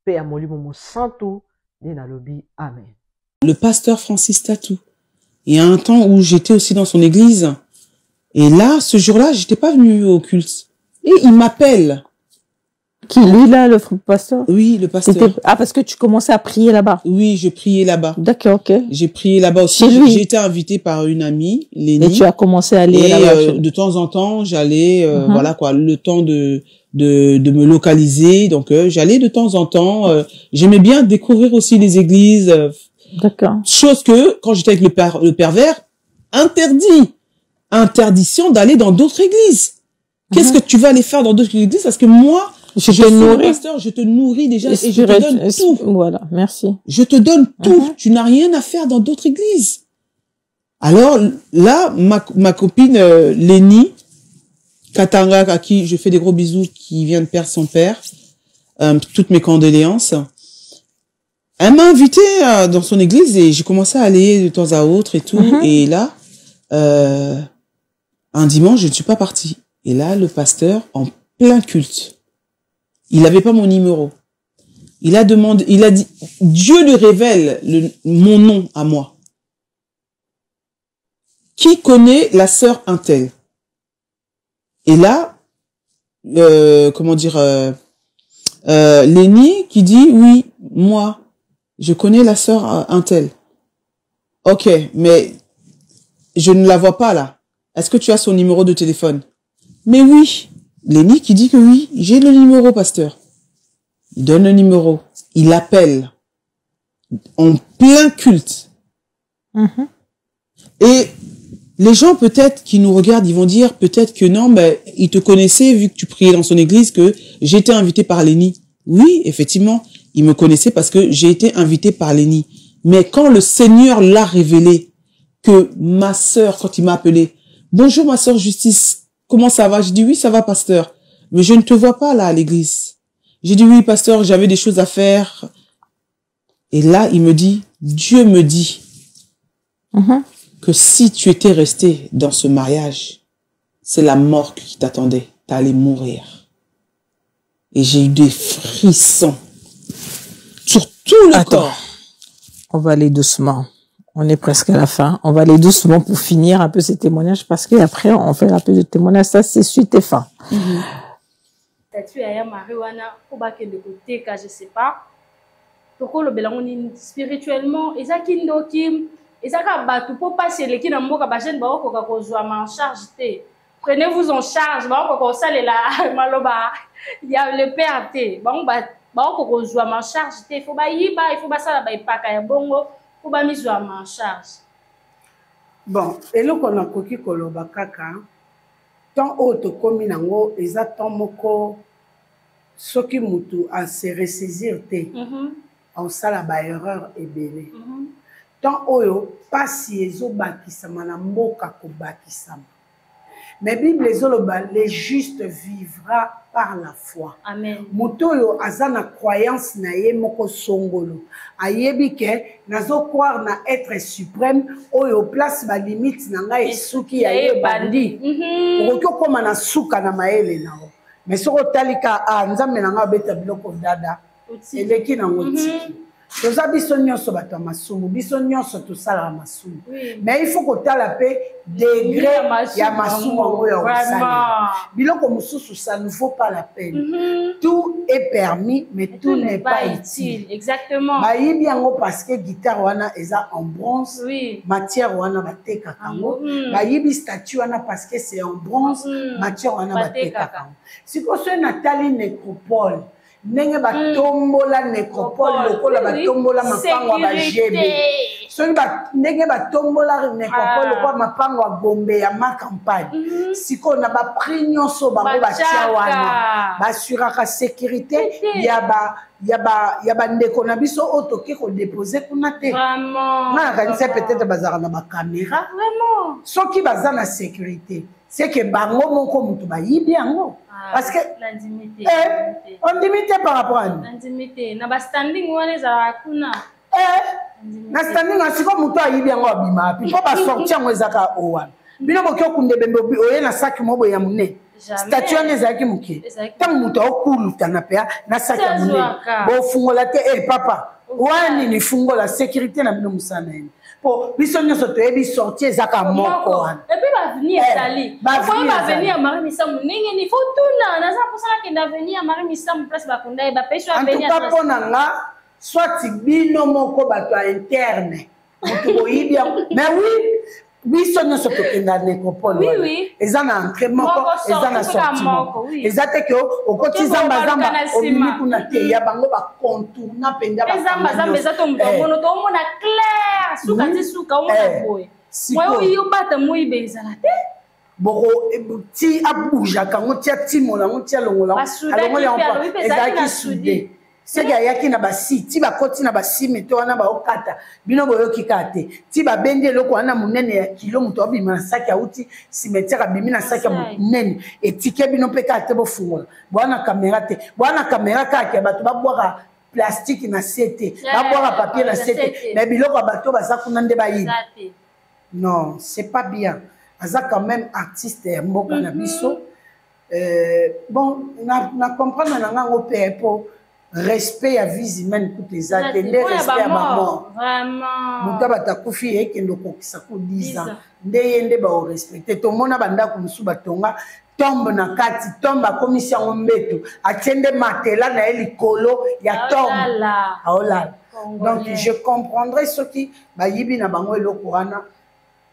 pe ya molimo mosantu nde na lobi amen. Le pasteur Francis Tatou. Il y a un temps où j'étais aussi dans son église. Et là, ce jour-là, j'étais pas venue au culte. Et il m'appelle. Qui, lui, là, le pasteur? Oui, le pasteur. Ah, parce que tu commençais à prier là-bas? Oui, je priais là-bas. D'accord, ok. J'ai prié là-bas aussi. J'ai été invitée par une amie, Lénie. Et tu as commencé à aller là-bas? De temps en temps, j'allais, voilà quoi, le temps de me localiser. Donc, j'allais de temps en temps. J'aimais bien découvrir aussi les églises. D'accord. Chose que, quand j'étais avec le pervers, interdiction d'aller dans d'autres églises. Qu'est-ce que tu vas aller faire dans d'autres églises? Parce que moi, je suis le pasteur, je te nourris déjà et je te donne tout. Voilà, merci. Je te donne tout. Tu n'as rien à faire dans d'autres églises. Alors là, ma copine Lénie Katanga, à qui je fais des gros bisous, qui vient de perdre son père, toutes mes condoléances. Elle m'a invité dans son église et j'ai commencé à aller de temps à autre et tout. Et là, un dimanche, je ne suis pas partie. Et là, le pasteur, en plein culte, il n'avait pas mon numéro. Il a demandé, il a dit, Dieu lui révèle mon nom à moi. Qui connaît la sœur Intel? Et là, comment dire, Lénie qui dit, oui, moi, je connais la sœur Intel. Ok, mais je ne la vois pas là. Est-ce que tu as son numéro de téléphone? Mais oui. Lénie qui dit que oui, j'ai le numéro, pasteur. Il donne le numéro. Il appelle. En plein culte. Et les gens peut-être qui nous regardent, ils vont dire peut-être que non, mais il te connaissait vu que tu priais dans son église, que j'étais invité par Lénie. Oui, effectivement, il me connaissait parce que j'ai été invité par Lénie. Mais quand le Seigneur l'a révélé, que ma sœur, quand il m'a appelé, bonjour ma sœur Justice, comment ça va? J'ai dit oui, ça va pasteur, mais je ne te vois pas là à l'église. J'ai dit oui pasteur, j'avais des choses à faire. Et là, il me dit, Dieu me dit que si tu étais resté dans ce mariage, c'est la mort qui t'attendait. T'allais mourir. Et j'ai eu des frissons sur tout le corps. On va aller doucement. On est presque à la fin. On va aller doucement pour finir un peu ces témoignages parce qu'après, on fait un peu de témoignages. Ça, c'est suite et fin. Tu as marijuana, je sais pas. Pourquoi le bélangon spirituellement, et ça qui nous qui, et ça quand batu pour passer les qui n'ont pas besoin de voir qu'on soit en charge. Prenez-vous en charge. Bah on ça les là maloba. Il y a le père. Bah on soit en charge. Il faut pas ça là pas kaya bongo. Faut pas mise en charge. Bon, et là qu'on a coquille koloba kaka. Tant autre comme nango, exactement moko. Ce qui mutu à se ressaisir té. En sala ba erreur et belé. Tant oyo pas si ezo bakisama na mboka ko bakisama. Mais Bible les justes vivra par la foi. Amen. Mutoyo azana croyance na ye moko songolo. Ayebi ke nazo croire na être suprême oyo place ba limite na ngai suki ya ye bandi. Okoko koma na suka na maele nao. Mais soko talika nzambe na nga beta biloko dada. Eleki na ngotiki. Toza biso nyonso bato masumu, biso nyonso tosala masumu. Mais il faut que tu aies degré ya masumu oyo osala. Biloko mususu ça ne vaut pas la peine. Tout est permis mais tout n'est pas utile. Exactement. Ba yibi yango parce que guitare wana eza en bronze, matière wana bateka kango. Ba yibi statue wana parce que c'est en bronze, matière wana bateka kango. Si ko so na tali nécropole ndenge batombola nécropole lokola batombola mapango ya bagebe soki ndenge batombola nécropole lokola mapango ya Gombe ya ma campagne sikoyo na baprix nyonso bango batia wana basuraka sécurité ya bandeko na biso oyo toke kodepose kuna te nga nakanisa peut-être bazalaka na bacaméra soki baza na sécurité c'est que bango moko mutu bayibi yango parce que on limite par rapport à nous na ba standing wana za kuna na standing asiko mutu ayibi yango abima puis po ba sortir yango ezaka owana bino boki okunde bembe oye na sac mobo ya munene statut wana ezalaki moke ntango mutu akoluta na pea na sac ya munene bofungola te papa wana nini fungola sécurité na bino mosala yeni po biso nyonso toyebi sorti ezaka moko wana epuis bavenir ezali okoyi bavenir ya Marie Misambu ndenge ni fotuna naza mposala kende avenir ya Marie Misambu place bakunda ye bapesi avenir en tout cas mpo na nga soit bino moko bato ya interne moto boyibi yango mais oui biso nyonso tokenda nécropole eza na entrée moko eza na sortie moko eza te ke okoti zambazamba obimi kuna te ya bango bacontourna mpenza bazamba eza to moto omono toomona clair suka ti suka omona boye moye oyo bata moyibe ezala te boko ti abujaka yango ti atimola yango ti alongola alongola yango ezalaki sude seki ayaki na basi ti bakoti na basi mete wana baokata bino boyoki kaka te ti babendi eloko wana monene ya kilo moto abima na saki auti cimetière abimi na saki ya monene etike bino mpe kaka te bofungola bwana kamera te bwana kamera kaka bato babwaka plastique na se te babwaka papier na se te mais biloko ya bato baza kuna nde bayibi non c'est pas bien aza quand même artiste ya mboka na biso bon na comprendre na ngango mpe po respect ya vie humaine kutu eza te nde respect ya bamort moto batakufi ekende okokisa ko 10 ans nde ye nde baorespecte tomona bandako mosusu batonga tombe na kati tombe akomisi yango mbeto atie nde matela na ye likolo ya tombe aolala donc je comprendrai soki bayibi na bango eloko wana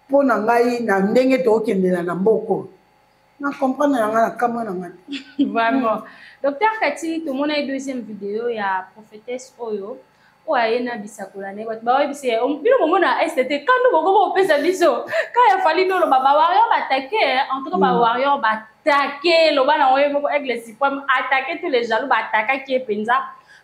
mpo na ngai na ndenge tookendela na mboko na comprendre na ngai na kamwa na ngai vraiment Docteur Kati, tout le monde a une deuxième vidéo, il y a prophétesse Oyo, ou a une bisakola ne, bah oui c'est, on puis le moment là, c'était quand nous avons fait ça biso, quand il a fallu nous le baba warrior attaquer, en tout cas baba warrior attaquer, le baba na avec les suprêmes attaquer tous les jaloux, attaquer qui est penza,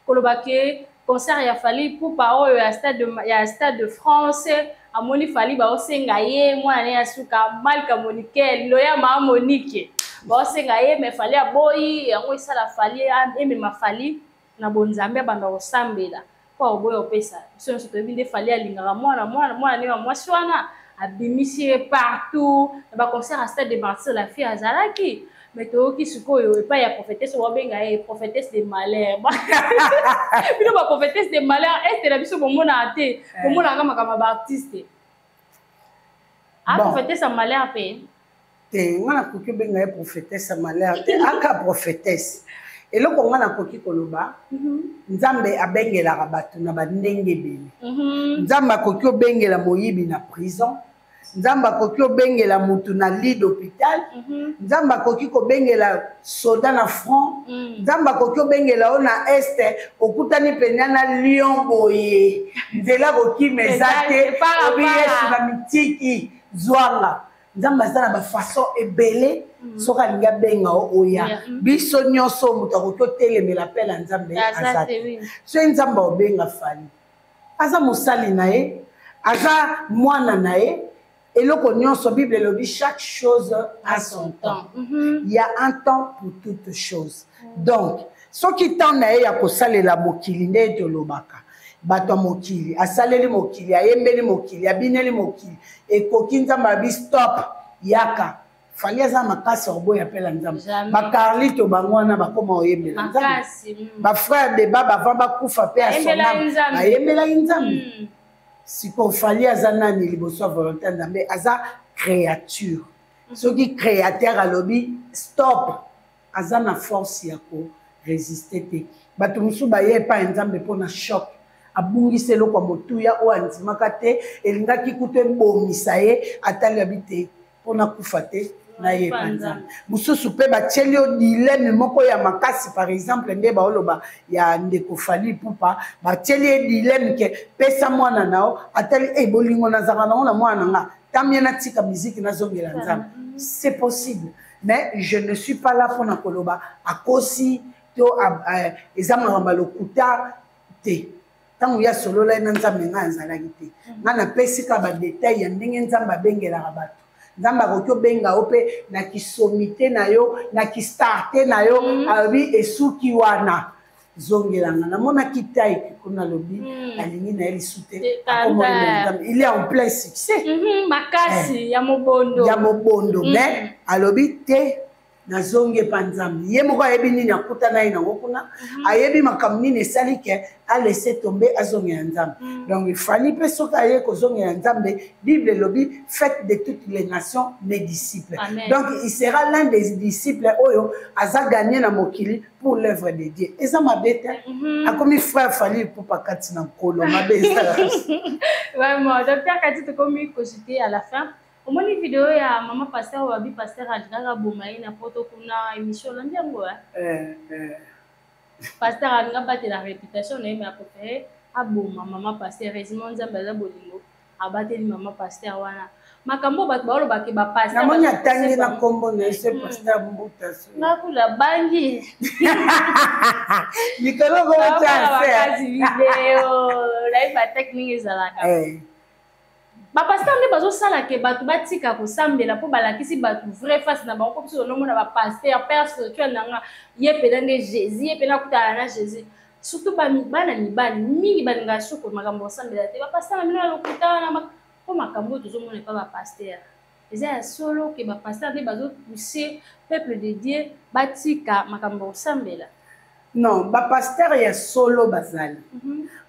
que le baké concert il a fallu pour par il y a stade de France, à moni fallu bah osengaye, moi ane asuka mal communiquer, loya ma Monique. Bon c'est gaé mais fallait aboyi yango ça la fallait et ma fallait na bonzambe banda osambela kwa oboyo opesa so so tobinde fallait alingaka mwana ne moi swana abimisi partout ba concert à stade de Marseille la fille azalaki mais to ki sikoyo et pas ya prophétesse wa benga e prophétesse de malheur bino ba prophétesse de malheur est la biso bomona ate bomona kama ba artiste prophétesse de malheur pe nga nakoki obenga ye prophétesse ya malheur te aka prophétesse eloko nga nakoki koloba nzambe abengelaka bato na bandenge ebele nzambe akoki obengela moyibi na prison nzambe akoki obengela mutu na lit d'hôpital nzambe akoki kobengela soda na front nzambe akoki obengela o na este okutani pena na lion boye nzela kokima eza te obi yesu na mitiki zwanga nzambe aza na bafaçon ebele soki alingi abenga oya biso nyonso moto akoki otelemela mpe na nzambe aza te soki nzambe obenga fali aza mosali na ye aza mwana na ye eloko nyonso bible elobi chaque chose a son temps il y a un temps pour toute chose donc soki temps na ye ya kosalela mokili nde tolobaka bato mokili asaleli mokili ayembeli mokili abineli mokili ekoki nzambe abi stop yaka fali aza makasi oboya pela nzambe bakarlito bango wana bakoma oyembela nzambe bafrère de baba avant bakufa pe asona bayembelaki nzambe siko fali aza nani liboso ya volonté nzambe aza créature soki créateur alobi stop aza na force ya koresiste te bato mosusu baye epai nzambe mpona choc abungisa eloko ya motuya oyo andimaka te elingaki kutu ebomisa ye atali abi te mpona kufa te na ye panza mususu pe ba tchelio dilemme moko ya makasi par exemple nde ba oloba ya ndeko Fally Ipupa ba tchelio dilemme ke pesa mwana nao atali bolingo na zaka na mwana nga tamia na tika musique na zongela nzambe c'est possible mais je ne suis pas là pour na koloba akosi to ezamanga lokuta te tango ya solo la nzambe nga nzalaki te nga na pesika ba detail ya ndenge nzambe bengelaka bato nzambe akokyo benga ope na kisomite na yo na kistarte na yo abi esuki wana zongelanga namona kitai kuna lobi alingi na eli sute il est en plein succès makasi ya mobondo mais alobi te na zonge panzambe ye moko ayebi nini akuta na ye nango kuna ayebi makambo nini esali ke a laissé tomber azongela nzambe donc il fallait pe soki aye kozongela nzambe Bible lobi faites de toutes les nations mes disciples. Amen. Donc il sera l'un des disciples oyo aza gagné na mokili pour l'œuvre de Dieu eza mabe te akomi frère Fally Ipupa kati na nkolo mabe ezala vraiment docteur Kati tokomi consulter à la fin. Au moins une vidéo ya maman pasteur wabi pasteur alinga bomayi na poto kuna émission landi yango pasteur alinga battre la réputation na yema préféré aboma maman pasteur heureusement nzambe za bolingo abateli maman pasteur wana makambo bato ba loba ke ba pasteur na monya tangi na kombo na ese pasteur mbuta so na kula bangi nikolo ko cha vidéo live technique ezalaka ba pasteur ne bazo sala ke batu batika ko sambela po balakisi batu vrai face na bango ko so nomona ba pasteur père spirituel nanga ye pelande Jésus ye pela kutala na Jésus surtout ba bana ni bana mingi balinga shoko makambo sambela te ba pasteur na mina lokutana na ko makambo tozo mona pa ba pasteur eza solo ke ba pasteur ne bazo pousser peuple de Dieu batika makambo sambela. Non, ba pasteur ya solo bazali.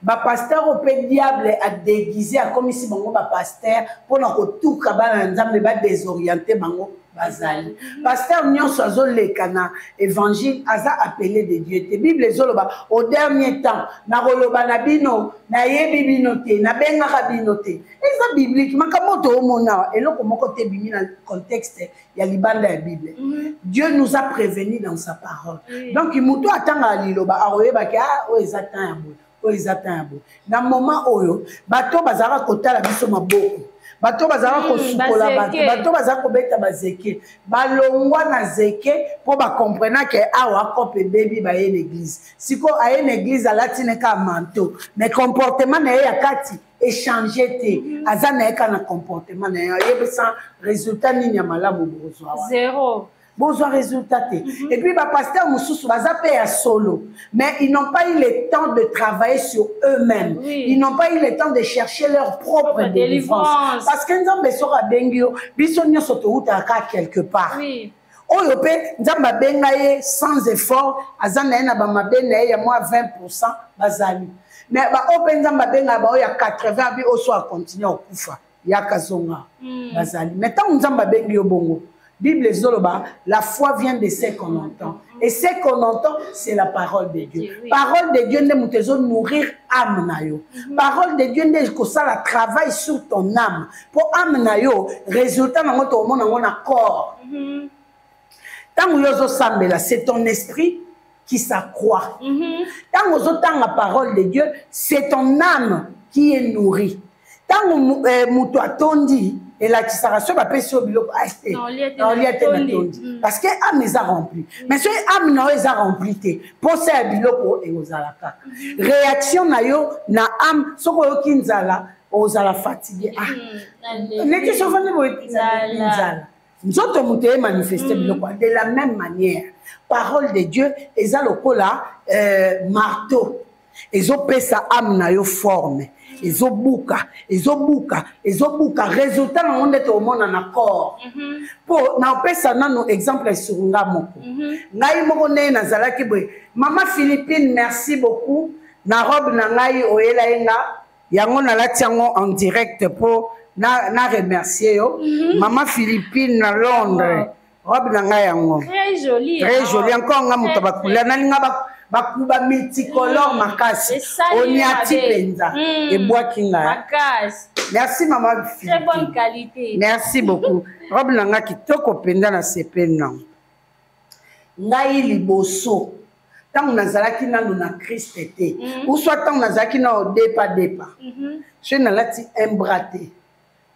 Ba pasteur au pe diable a déguisé a comme si bango ba pasteur pour na ko tuka bana nzambe ba désorienter bango bazali. Pasteur nyonso azoleka na évangile aza appelé de Dieu. Te Bible ezoloba au dernier temps na koloba na bino na yebi bino te na benga ka bino te. Eza biblique makamoto omona eloko moko te bimi na contexte ya libanda ya Bible. Dieu nous a prévenus dans sa parole. Donc muto atanga liloba aroyeba ke o ezatan ya bo o ezatan ya bo. Na moment oyo bato bazara kotala biso maboko. Bato bazara ko sukola bato bazara ko beta bazeke balongwa na zeke po ba comprendre que awa kope baby ba ye l'église siko aye l'église alatine ka manteau mais comportement na ya kati échanger te azana eka na comportement na ya yebisa résultat nini ya malamu bozwa zéro besoin résultat. Et puis, bah, pasteur Moussous, à solo. Mais ils n'ont pas eu le temps de travailler sur eux-mêmes. Oui. Ils n'ont pas eu le temps de chercher leur propre délivrance. Parce que nous avons besoin de Bengio, nous sommes quelque part. Oui. Oyope, nous avons besoin sans effort, azana na ba mabene ya moi 20% bazali. Mais bah open nzamba benga ba ya 80 bi oso a continuer au kufa. Ya kazonga bazali. Mais tant nous avons besoin bongo. Bible zoloba, la foi vient de ce qu'on entend. Et ce qu'on entend, c'est la parole de Dieu. Oui. Parole de Dieu, ne moutezo nourrir âme na yo. Parole de Dieu, ne ko ça la travail sur ton âme. Pour âme na yo, résultat na moto mon na corps. Tant yozo sambela, c'est ton esprit qui s'accroît. Tant yozo tang la parole de Dieu, c'est ton âme qui est nourrie. Tant mouto atondi et la tissaration va passer au biloko parce que âme les a rempli mais ce âme na les a rempli te pour ça biloko et aux alaka réaction na yo na âme soko yo kinzala aux ala fatigué les qui sont venus pour kinzala nzoto muté manifester biloko de la même manière parole de Dieu eza lokola marteau ezopesa âme na yo forme ezobuka résultat na monde to mona na corps po na opesa nano exemple sur nga moko ngai moko ne nazalaki boy maman Philippine merci beaucoup na robe na ngai oyela yenga yango na latiango en direct po na remercier yo maman Philippine na Londres robe na ngai yango très jolie encore nga muto bakula na linga bakuba multicolore makasi oniati penza et bois kinga. Merci maman. Très bonne qualité. Merci beaucoup. Robe nanga kitoko penza na sepel na. Ngai liboso. Tant nazalaki nanu na Christ était. Ou soit tant nazalaki na odepa depa. Je na lati embraté.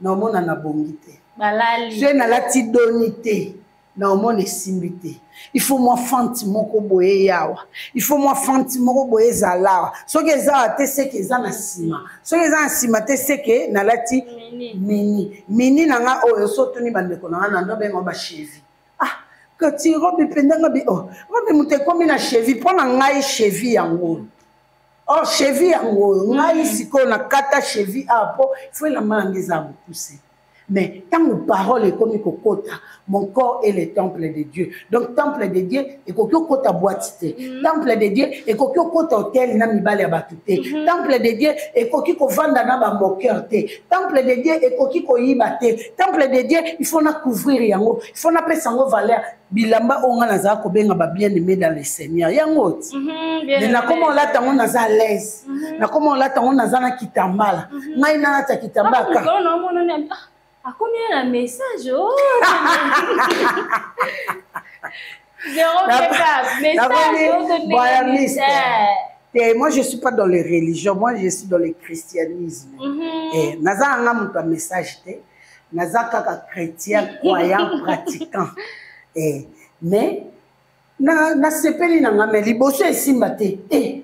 Na omona na bongité. Balali. Je na lati donité. Na omona simbité. Il faut moi fanti moko boye yawa. Il faut moi fanti moko boye zalawa. So que za te se que za na sima. So que za na sima te se que na lati mini. Mini nanga oyo so tuni bandeko na ndo bengo ba chevi. Ah, que ti robe pendanga bi oh. Robe mute komi na chevi pona ngai chevi yango. Oh chevi yango ngai siko na kata chevi apo, il faut la mangeza pousser. Mais tant que parole est comme kokota, mon corps est le temple de Dieu. Donc temple de Dieu et kokyo kota boitité. Temple de Dieu et kokyo kota hôtel na mibale abatute. Temple de Dieu et kokyo ko vanda na ba moqueur te. Temple de Dieu et kokyo ko yibate. Temple de Dieu il faut na couvrir yango. Il faut na pesa ngo valeur bilamba onga na za ko benga ba bien-aimé dans le Seigneur. Yango. Mais na comment là tango na za l'aise. Na comment là tango na za na kitambala. Ngai na ta kitambaka. À combien de messages? Oh, moi, je ne suis pas dans les religions, moi, je suis dans le christianisme. Et naza anga muta message te, naza kaka chrétien, croyant, pratiquant. Mais na sepeli na ngame liboso esimba te.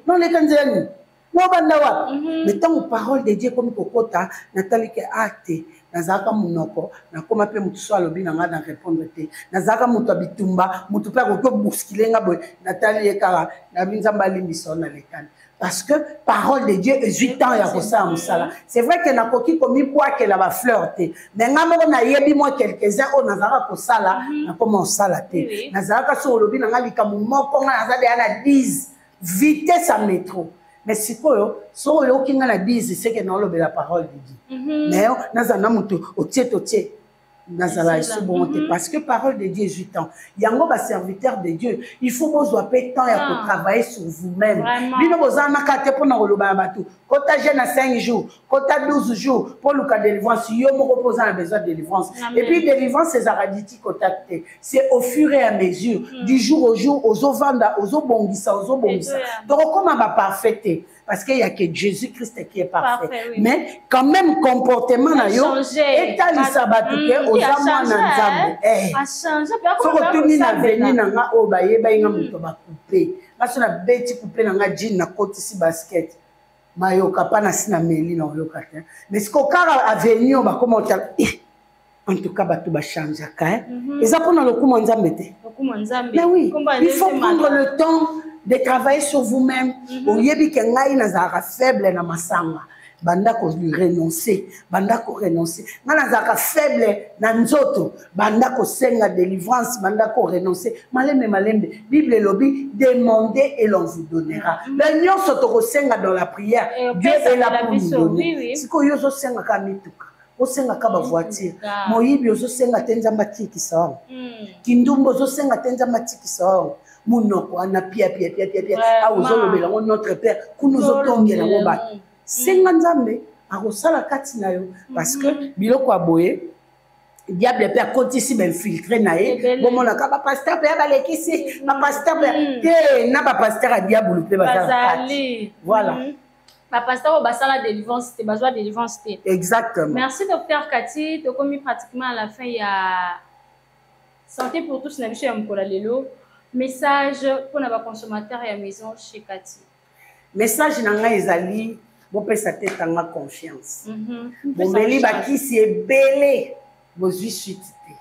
Non les kanzeni. Non bandawa. Mais tant parole de Dieu comme kokota, natali ke ate. Nazaka munoko na koma pe mutu so alobi na nga na répondre te nazaka mutu abitumba mutu pe ko bousculer nga boy natali ekala na binzamba limbiso na lekani parce que parole de Dieu est 8 ans ya kosa musala. C'est vrai que na koki komi bois que la ba fleur te mais nga mo na yebi moi quelques-uns o nazaka kosala na comment sala te nazaka so olobi na nga likamu moko nga nazade ana 10 vitesse à métro. Mais si quoi, so yo kinga na 10 c'est que non le la parole de Dieu. Mais nazana mutu otie nazala bonté parce que parole de Dieu 8 ans. Yango ba serviteur de Dieu, il faut vous appeler temps et pour travailler sur vous-même. Bino bozana kate pour na koloba batu. Kota jeune à 5 jours, kota 12 jours pour le cas de délivrance, yo mo reposant besoin de délivrance. Et puis délivrance c'est araditi contacté. C'est au fur et à mesure du jour au jour aux ovanda, aux obongisa. Donc comment va parfaiter parce qu'il y a que Jésus-Christ qui est parfait. Mais quand même comportement na yo et ta lisabatu ke aux amants na nzambe. A changer so retourner na venir na nga o ba yeba nga muto ba couper. Na so na beti couper na nga jean na côté si basket. Mayoka pa na sina meli na yoka te. Mais ce qu'on kara avenir ba comment en tout cas bato ba changer ka. Et ça pour le coup nzambe te. Mais oui, il faut prendre le temps de travailler sur vous-même. Au yebi ke ngai na zara faible na masanga. Banda ko renoncer, banda ko renoncer. Ngana zaka faible na nzoto, banda ko senga délivrance, banda ko renoncer. Malembe, Bible lobi, demandez et l'on vous donnera. L'union s'auto senga dans la prière, Dieu est là pour nous donner. Si ko yoso senga ka mituka, o senga ka ba voiture. Moyibi yoso senga tenza matiki sawa. Kindumbo zo senga tenza matiki sawa. Munoko ana pia a ozolobela notre père ku nous otongela ngo ba senga nzambe akosala kati na yo parce que biloko aboye diable peut continuer à infiltrer nae bon mon ka ba pasteur pe ba lekisi ba pasteur pe na ba pasteur a diable pe ba voilà ba pasteur ba sala délivrance te ba joie délivrance te exactement. Merci docteur Cathy to commis pratiquement à la fin il y a santé pour tous na biso ya mkola lelo. Message pour nos consommateurs et à la maison chez Cathy. Message nanga ezali bo pesa te tanga confiance. Bo meli baki si ebele bo suite te.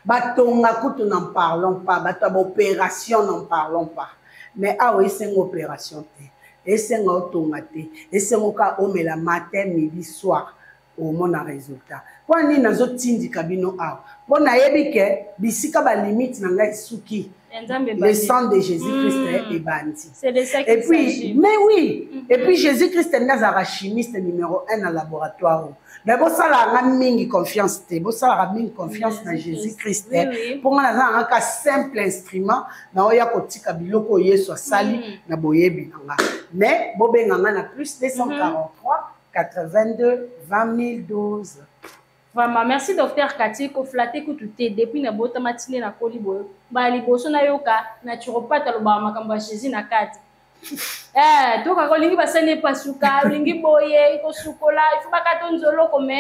Batonga kutu n'en parlons pas, bato opération n'en parlons pas. Mais ah oui c'est une opération te. Et c'est une otonga te. Et c'est un cas omela matin midi soir. Au mon résultat. Pour ni nazo tindi kabino a. Pour na yebi ke bisika ba limite na ngai suki. Le sang de Jésus-Christ est bandi. C'est de ça Et qu'il puis, s'agit. mais oui, et puis Jésus-Christ est un chimiste numéro 1 dans le laboratoire. Mais bon, ça a mingi confiance, bon, ça a mingi confiance dans Jésus-Christ. Pour moi, on a un simple instrument, na oya kotika biloko yeso sali na boyebi nanga. Mais bobé nanga na plus 243 82 20 012. Vraiment, merci docteur Cathy ko flatter ko tout depuis na bota matinée na kolibo. Ba liboso na yoka naturopathe aloba makambo ya Jésus na kati. Donc quand lingi basane pasuka, lingi boye ko sukola, il faut pas katonzolo comme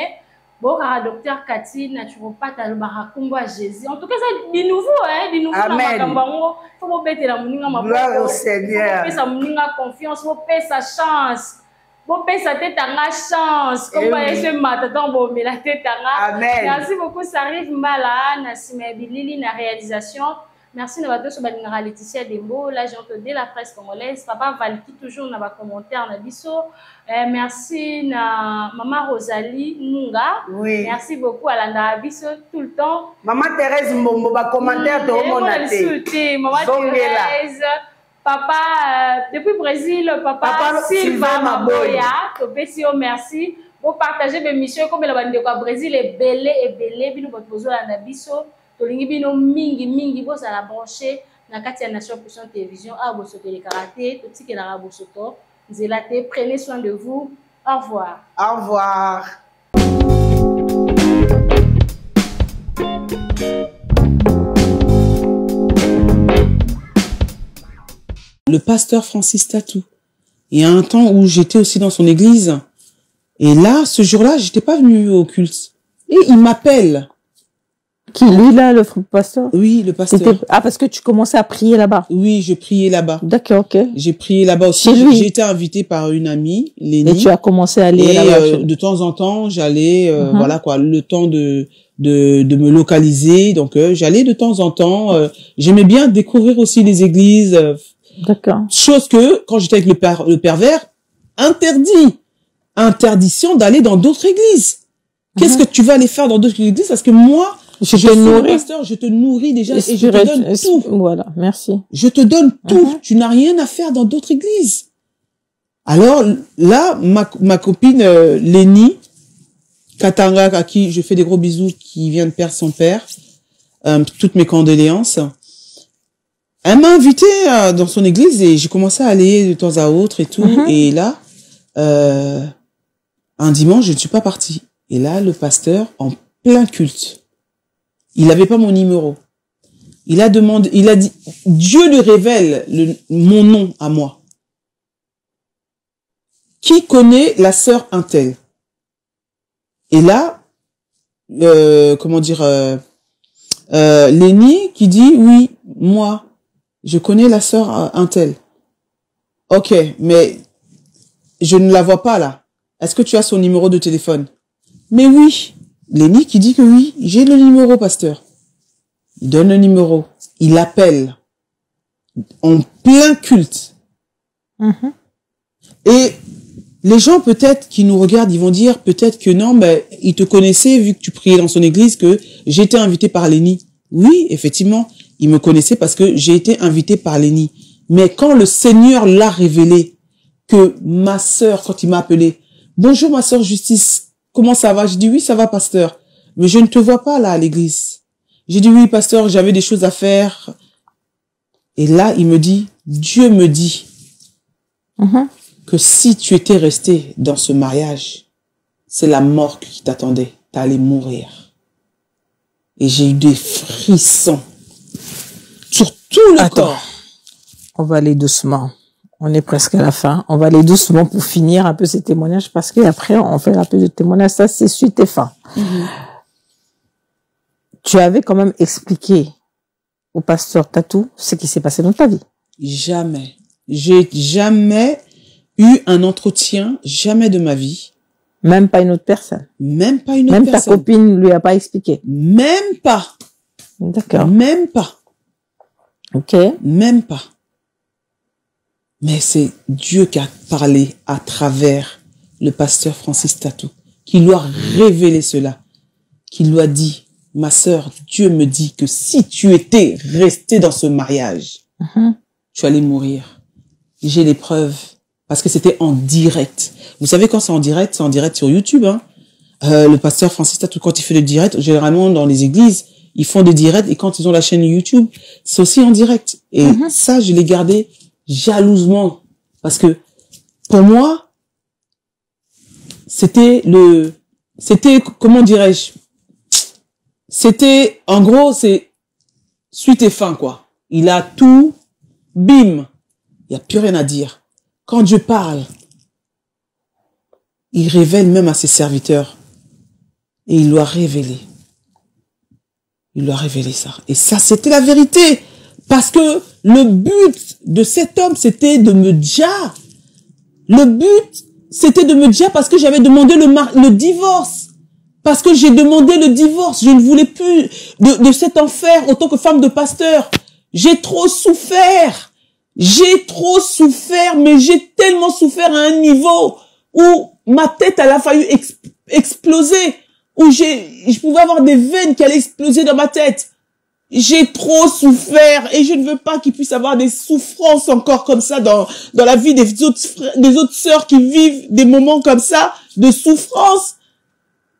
bon docteur Cathy naturopathe aloba makambo ya Jésus. En tout cas ça di nouveau di nouveau na makambo faut mo bete la muninga maboko. Gloire au Seigneur. Faut pesa muninga confiance, faut pesa chance. Bon, ça tête à chance. Comme ce matin, bon, mais la tête à merci beaucoup, ça arrive mal à Nassima Bilili, la réalisation. Merci de votre soutien Laetitia Dembo, l'agent de la presse congolaise. Papa Valki, toujours dans vos commentaires, na biso. Merci na Maman Rosalie Munga. Oui. Merci beaucoup à la biso tout le temps. Maman Thérèse Mbombo, va commentaire de mon athée. Maman Thérèse. Papa, depuis le Brésil, papa Silva Maboya, merci. Vous partagez mes missions comme le Brésil est belé, bino bozo la nabiso, tolingi bino mingi, bo ça la brancher na Katia Nation Puissante Télévision, à bosso télé karaté, tout ce qui est la bosoto. Zélate, prenez soin de vous. Au revoir. Au revoir. Le pasteur Francis Tatou. Il y a un temps où j'étais aussi dans son église. Et là, ce jour-là, j'étais pas venue au culte. Et il m'appelle. Qui, lui, là, le pasteur? Oui, le pasteur. Ah, parce que tu commençais à prier là-bas? Oui, je priais là-bas. D'accord, ok. J'ai prié là-bas aussi. J'ai été invitée par une amie, Lénie. Et tu as commencé à aller là-bas? De temps en temps, j'allais, voilà quoi, le temps de me localiser. Donc, j'allais de temps en temps. J'aimais bien découvrir aussi les églises. D'accord. Chose que, quand j'étais avec le pervers, interdiction d'aller dans d'autres églises. Qu'est-ce que tu vas aller faire dans d'autres églises? Parce que moi, je suis le pasteur, je te nourris déjà et je te donne tout. Voilà, merci. Je te donne tout. Tu n'as rien à faire dans d'autres églises. Alors, là, ma copine, Lénie, Katanga, à qui je fais des gros bisous, qui vient de perdre son père, toutes mes condoléances. Elle m'a invité dans son église et j'ai commencé à aller de temps à autre et tout. Et là, un dimanche, je ne suis pas partie. Et là, le pasteur, en plein culte, il n'avait pas mon numéro. Il a dit, Dieu lui révèle mon nom à moi. Qui connaît la sœur Intel? Et là, Lénie qui dit, oui, moi, je connais la sœur Intel. Ok, mais je ne la vois pas là. Est-ce que tu as son numéro de téléphone? Mais oui. Lénie qui dit que oui, j'ai le numéro, pasteur. Il donne le numéro. Il appelle. En plein culte. Et les gens peut-être qui nous regardent, ils vont dire peut-être que non, mais il te connaissait vu que tu priais dans son église, que j'étais invité par Lénie. Oui, effectivement, il me connaissait parce que j'ai été invité par Lénie. Mais quand le Seigneur l'a révélé, que ma sœur, quand il m'a appelé, bonjour ma sœur Justice, comment ça va? J'ai dit oui, ça va pasteur. Mais je ne te vois pas là à l'église. J'ai dit oui pasteur, j'avais des choses à faire. Et là, il me dit, Dieu me dit que si tu étais resté dans ce mariage, c'est la mort qui t'attendait. T'allais mourir. Et j'ai eu des frissons sur tout le corps. On va aller doucement. On est presque à la fin. On va aller doucement pour finir un peu ces témoignages parce qu'après, on fait un peu de témoignages. Ça, c'est suite et fin. Tu avais quand même expliqué au pasteur Tatou ce qui s'est passé dans ta vie. Jamais. J'ai jamais eu un entretien, jamais de ma vie. Même pas une autre personne. Même pas une autre personne. Même ta copine lui a pas expliqué. Même pas. D'accord. Même pas. Ok. Même pas. Mais c'est Dieu qui a parlé à travers le pasteur Francis Tatou, qui lui a révélé cela, qui lui a dit, ma sœur, Dieu me dit que si tu étais restée dans ce mariage, tu allais mourir. J'ai les preuves. Parce que c'était en direct. Vous savez, quand c'est en direct sur YouTube, hein. Le pasteur Francis Tatou, quand il fait le direct, généralement dans les églises, ils font des directs, et quand ils ont la chaîne YouTube, c'est aussi en direct. Et ça, je l'ai gardé jalousement. Parce que, pour moi, c'était, comment dirais-je? C'était, en gros, c'est suite et fin, quoi. Il a tout, bim. Il n'y a plus rien à dire. Quand Dieu parle, il révèle même à ses serviteurs. Et il lui a révélé. Il lui a révélé ça. Et ça, c'était la vérité. Parce que le but de cet homme, c'était de me dire. Le but, c'était de me dire parce que j'avais demandé le divorce. Parce que j'ai demandé le divorce. Je ne voulais plus de cet enfer en tant que femme de pasteur. J'ai trop souffert. J'ai trop souffert, mais j'ai tellement souffert à un niveau où ma tête, elle a failli exploser, où je pouvais avoir des veines qui allaient exploser dans ma tête. J'ai trop souffert et je ne veux pas qu'il puisse avoir des souffrances encore comme ça dans la vie des autres sœurs qui vivent des moments comme ça de souffrance.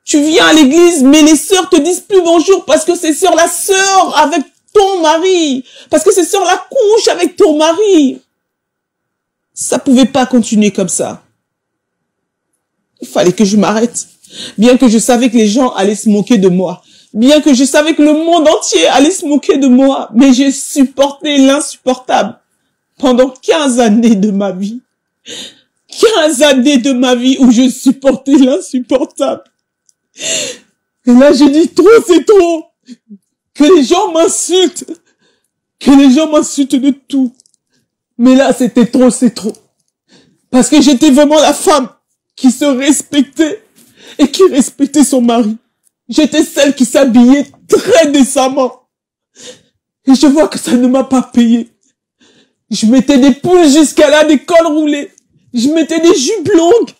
Tu viens à l'église, mais les sœurs te disent plus bonjour parce que c'est la sœur avec ton mari, parce que c'est sur la couche avec ton mari. Ça pouvait pas continuer comme ça. Il fallait que je m'arrête. Bien que je savais que les gens allaient se moquer de moi. Bien que je savais que le monde entier allait se moquer de moi. Mais j'ai supporté l'insupportable. Pendant 15 années de ma vie. 15 années de ma vie où je supportais l'insupportable. Et là, j'ai dit trop, c'est trop. Que les gens m'insultent. Que les gens m'insultent de tout. Mais là, c'était trop, c'est trop. Parce que j'étais vraiment la femme qui se respectait et qui respectait son mari. J'étais celle qui s'habillait très décemment. Et je vois que ça ne m'a pas payé. Je mettais des pulls jusqu'à là, des cols roulés. Je mettais des jupes longues.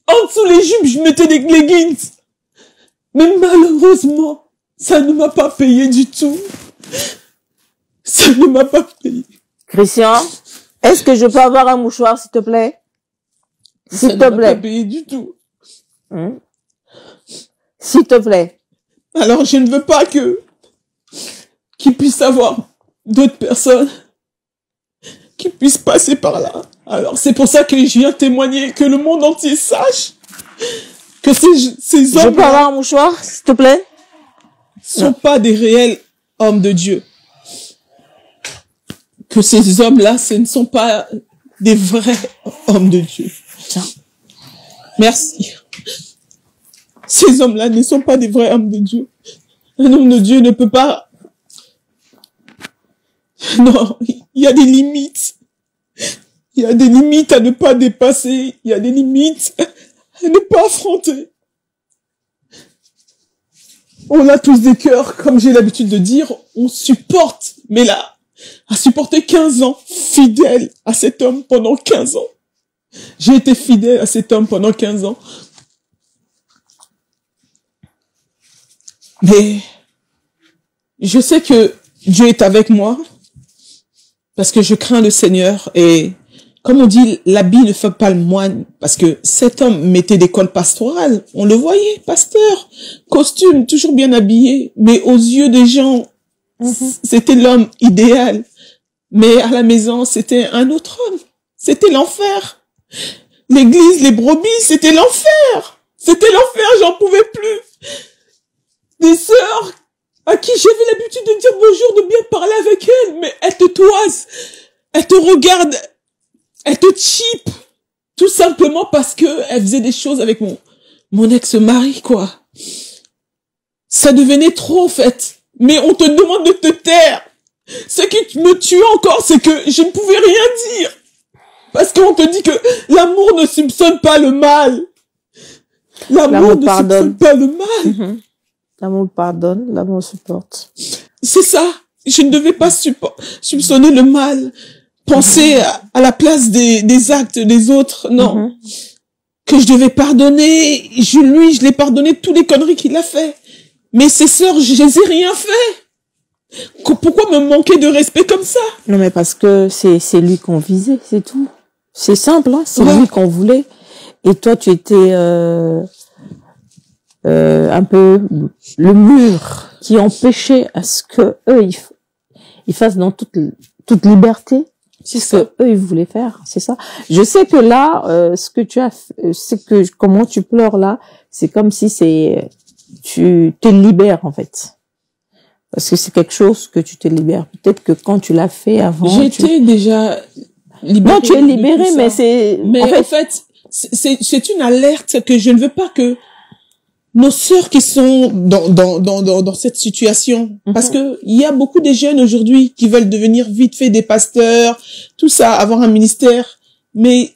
En dessous les jupes, je mettais des leggings. Mais malheureusement, ça ne m'a pas payé du tout. Ça ne m'a pas payé. Christian, est-ce que je peux avoir un mouchoir, s'il te plaît? S'il te plaît. Ça ne m'a pas payé du tout. S'il te plaît. Alors, je ne veux pas qu'il puisse avoir d'autres personnes qui puissent passer par là. Alors, c'est pour ça que je viens témoigner, que le monde entier sache que ces hommes... Je peux avoir un mouchoir, s'il te plaît? Sont pas des réels hommes de Dieu. Que ces hommes-là, ce ne sont pas des vrais hommes de Dieu. Tiens. Merci. Ces hommes-là ne sont pas des vrais hommes de Dieu. Un homme de Dieu ne peut pas... Non, il y a des limites. Il y a des limites à ne pas dépasser. Il y a des limites à ne pas affronter. On a tous des cœurs, comme j'ai l'habitude de dire, on supporte. Mais là, à supporter 15 ans, fidèle à cet homme pendant 15 ans. J'ai été fidèle à cet homme pendant 15 ans. Mais je sais que Dieu est avec moi parce que je crains le Seigneur et comme on dit, l'habit ne fait pas le moine, parce que cet homme mettait des cols pastorales, on le voyait, pasteur, costume, toujours bien habillé, mais aux yeux des gens, c'était l'homme idéal. Mais à la maison, c'était un autre homme. C'était l'enfer. L'église, les brebis, c'était l'enfer. C'était l'enfer, j'en pouvais plus. Des sœurs à qui j'avais l'habitude de dire bonjour, de bien parler avec elles, mais elles te toisent, elles te regardent, elles te cheap, tout simplement parce que elles faisaient des choses avec mon ex-mari, quoi. Ça devenait trop, en fait. Mais on te demande de te taire. Ce qui me tue encore, c'est que je ne pouvais rien dire. Parce qu'on te dit que l'amour ne soupçonne pas le mal. L'amour ne soupçonne pas le mal. L'amour pardonne, l'amour supporte. C'est ça. Je ne devais pas soupçonner le mal. Penser à la place des actes des autres. Non. Que je devais pardonner. Je l'ai pardonné toutes les conneries qu'il a fait. Mais ces sœurs, je les ai rien fait. Pourquoi me manquer de respect comme ça? Non, mais parce que c'est lui qu'on visait, c'est tout. C'est simple, hein, c'est Ouais. lui qu'on voulait. Et toi, tu étais un peu le mur qui empêchait à ce que eux ils fassent dans toute liberté. C'est ce que eux ils voulaient faire, c'est ça. Je sais que là, ce que tu as, c'est que comment tu pleures là, c'est comme si tu te libères en fait, parce que c'est quelque chose que tu te libères. Peut-être que quand tu l'as fait avant, j'étais déjà libérée. Non, tu es libérée, mais c'est. Mais en fait, c'est une alerte que je ne veux pas que nos sœurs qui sont dans cette situation, parce que il y a beaucoup de jeunes aujourd'hui qui veulent devenir vite fait des pasteurs, tout ça, avoir un ministère, mais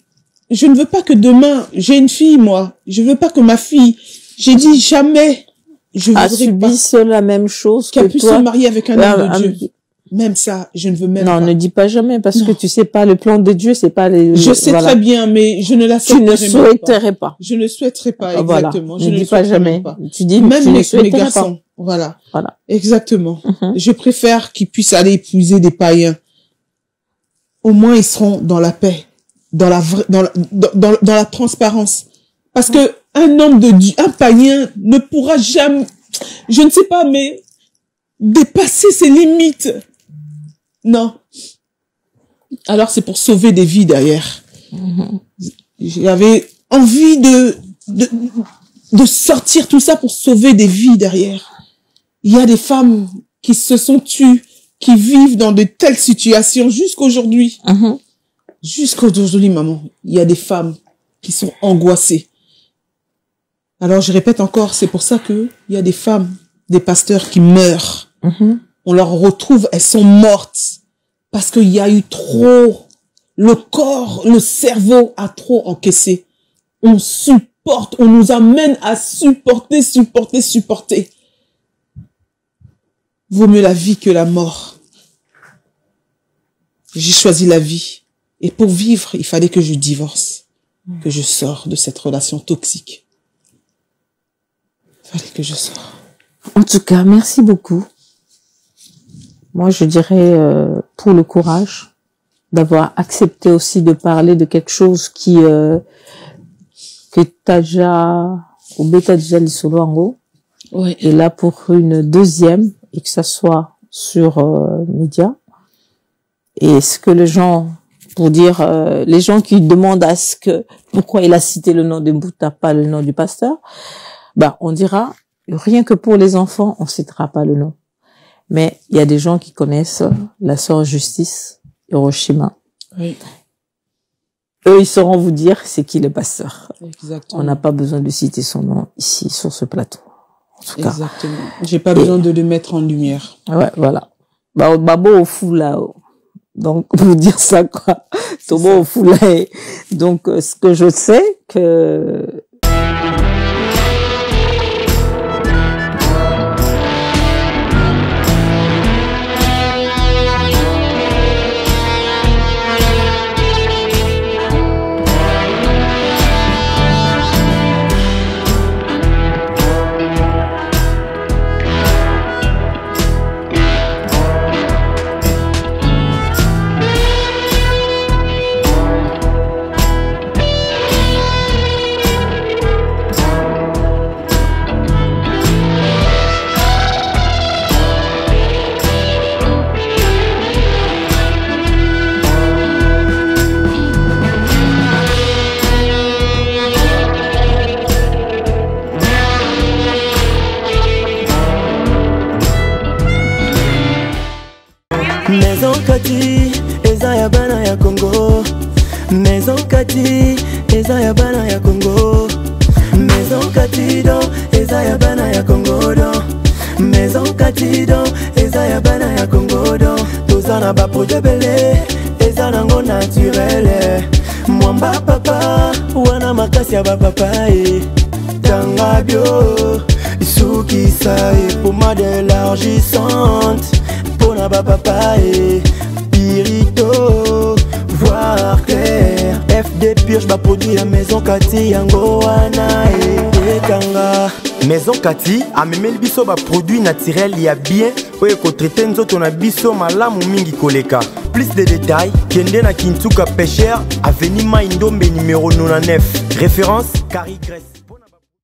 je ne veux pas que demain, j'ai une fille moi, je veux pas que ma fille, j'ai dit jamais, je voudrais subisse la même chose qu'elle que puisse toi. se marier avec un homme de Dieu. Même ça, je ne veux même pas. Non, ne dis pas jamais, parce que tu sais pas, le plan de Dieu, c'est pas les... Je sais très bien, mais je ne la Tu ne souhaiterais pas. Je ne souhaiterais pas, Voilà. exactement. Ne Je ne dis pas jamais. pas. Tu dis, même tu ne mes souhaiterais garçons. pas. Voilà. Voilà. Exactement. Je préfère qu'ils puissent aller épouser des païens. Au moins, ils seront dans la paix, dans la transparence. Parce que un homme de Dieu, un païen ne pourra jamais, je ne sais pas, mais dépasser ses limites. Non. Alors c'est pour sauver des vies derrière. J'avais envie de sortir tout ça pour sauver des vies derrière. Il y a des femmes qui se sont tues, qui vivent dans de telles situations jusqu'aujourd'hui. Jusqu'aujourd'hui, maman, il y a des femmes qui sont angoissées. Alors je répète encore, c'est pour ça que il y a des femmes, des pasteurs qui meurent. On leur retrouve, elles sont mortes parce qu'il y a eu trop, le corps, le cerveau a trop encaissé. On supporte, on nous amène à supporter. Vaut mieux la vie que la mort. J'ai choisi la vie. Et pour vivre, il fallait que je divorce, que je sors de cette relation toxique. Il fallait que je sorte. En tout cas, merci beaucoup. Moi, je dirais pour le courage d'avoir accepté aussi de parler de quelque chose qui que t'as déjà ou t'as déjà dit solo en gros. Ouais. Et là pour une deuxième et que ça soit sur média. Et ce que les gens, pour dire les gens qui demandent à ce que pourquoi il a cité le nom de Mbouta, pas le nom du pasteur, bah on dira rien que pour les enfants, on citera pas le nom. Mais il y a des gens qui connaissent la sœur Justice Hiroshima. Oui. Eux, ils sauront vous dire c'est qui le pasteur. Exactement. On n'a pas besoin de citer son nom ici, sur ce plateau. En tout cas. Exactement. J'ai pas besoin de le mettre en lumière. Ouais, voilà. Babo au fou là. Donc, pour dire ça, quoi. Tobo au fou là. Donc, ce que je sais que... Maison Kati, eza ya bana ya Congo. Maison Kati, eza ya bana ya Congo. Maison Kati do, eza ya bana ya Congo do. Maison Kati do, eza ya bana ya Congo do. Tozana ba projet belé, eza nango naturel. Mwamba papa, wana makasi ya ba papa Tanga bio, suki sa pommade élargissante. Pona ba papa Pirito, voir clair. FD purge ba produit la maison Kati yango wana Tanga Maison Kati amemeli biso ba produit naturel ya bien oyo kotraite nzoto na biso malamu mingi koleka. Plus de détails, kende na Kintuka Pêcheur, avenue Maindombe numéro 99. Référence Carrie Grèce.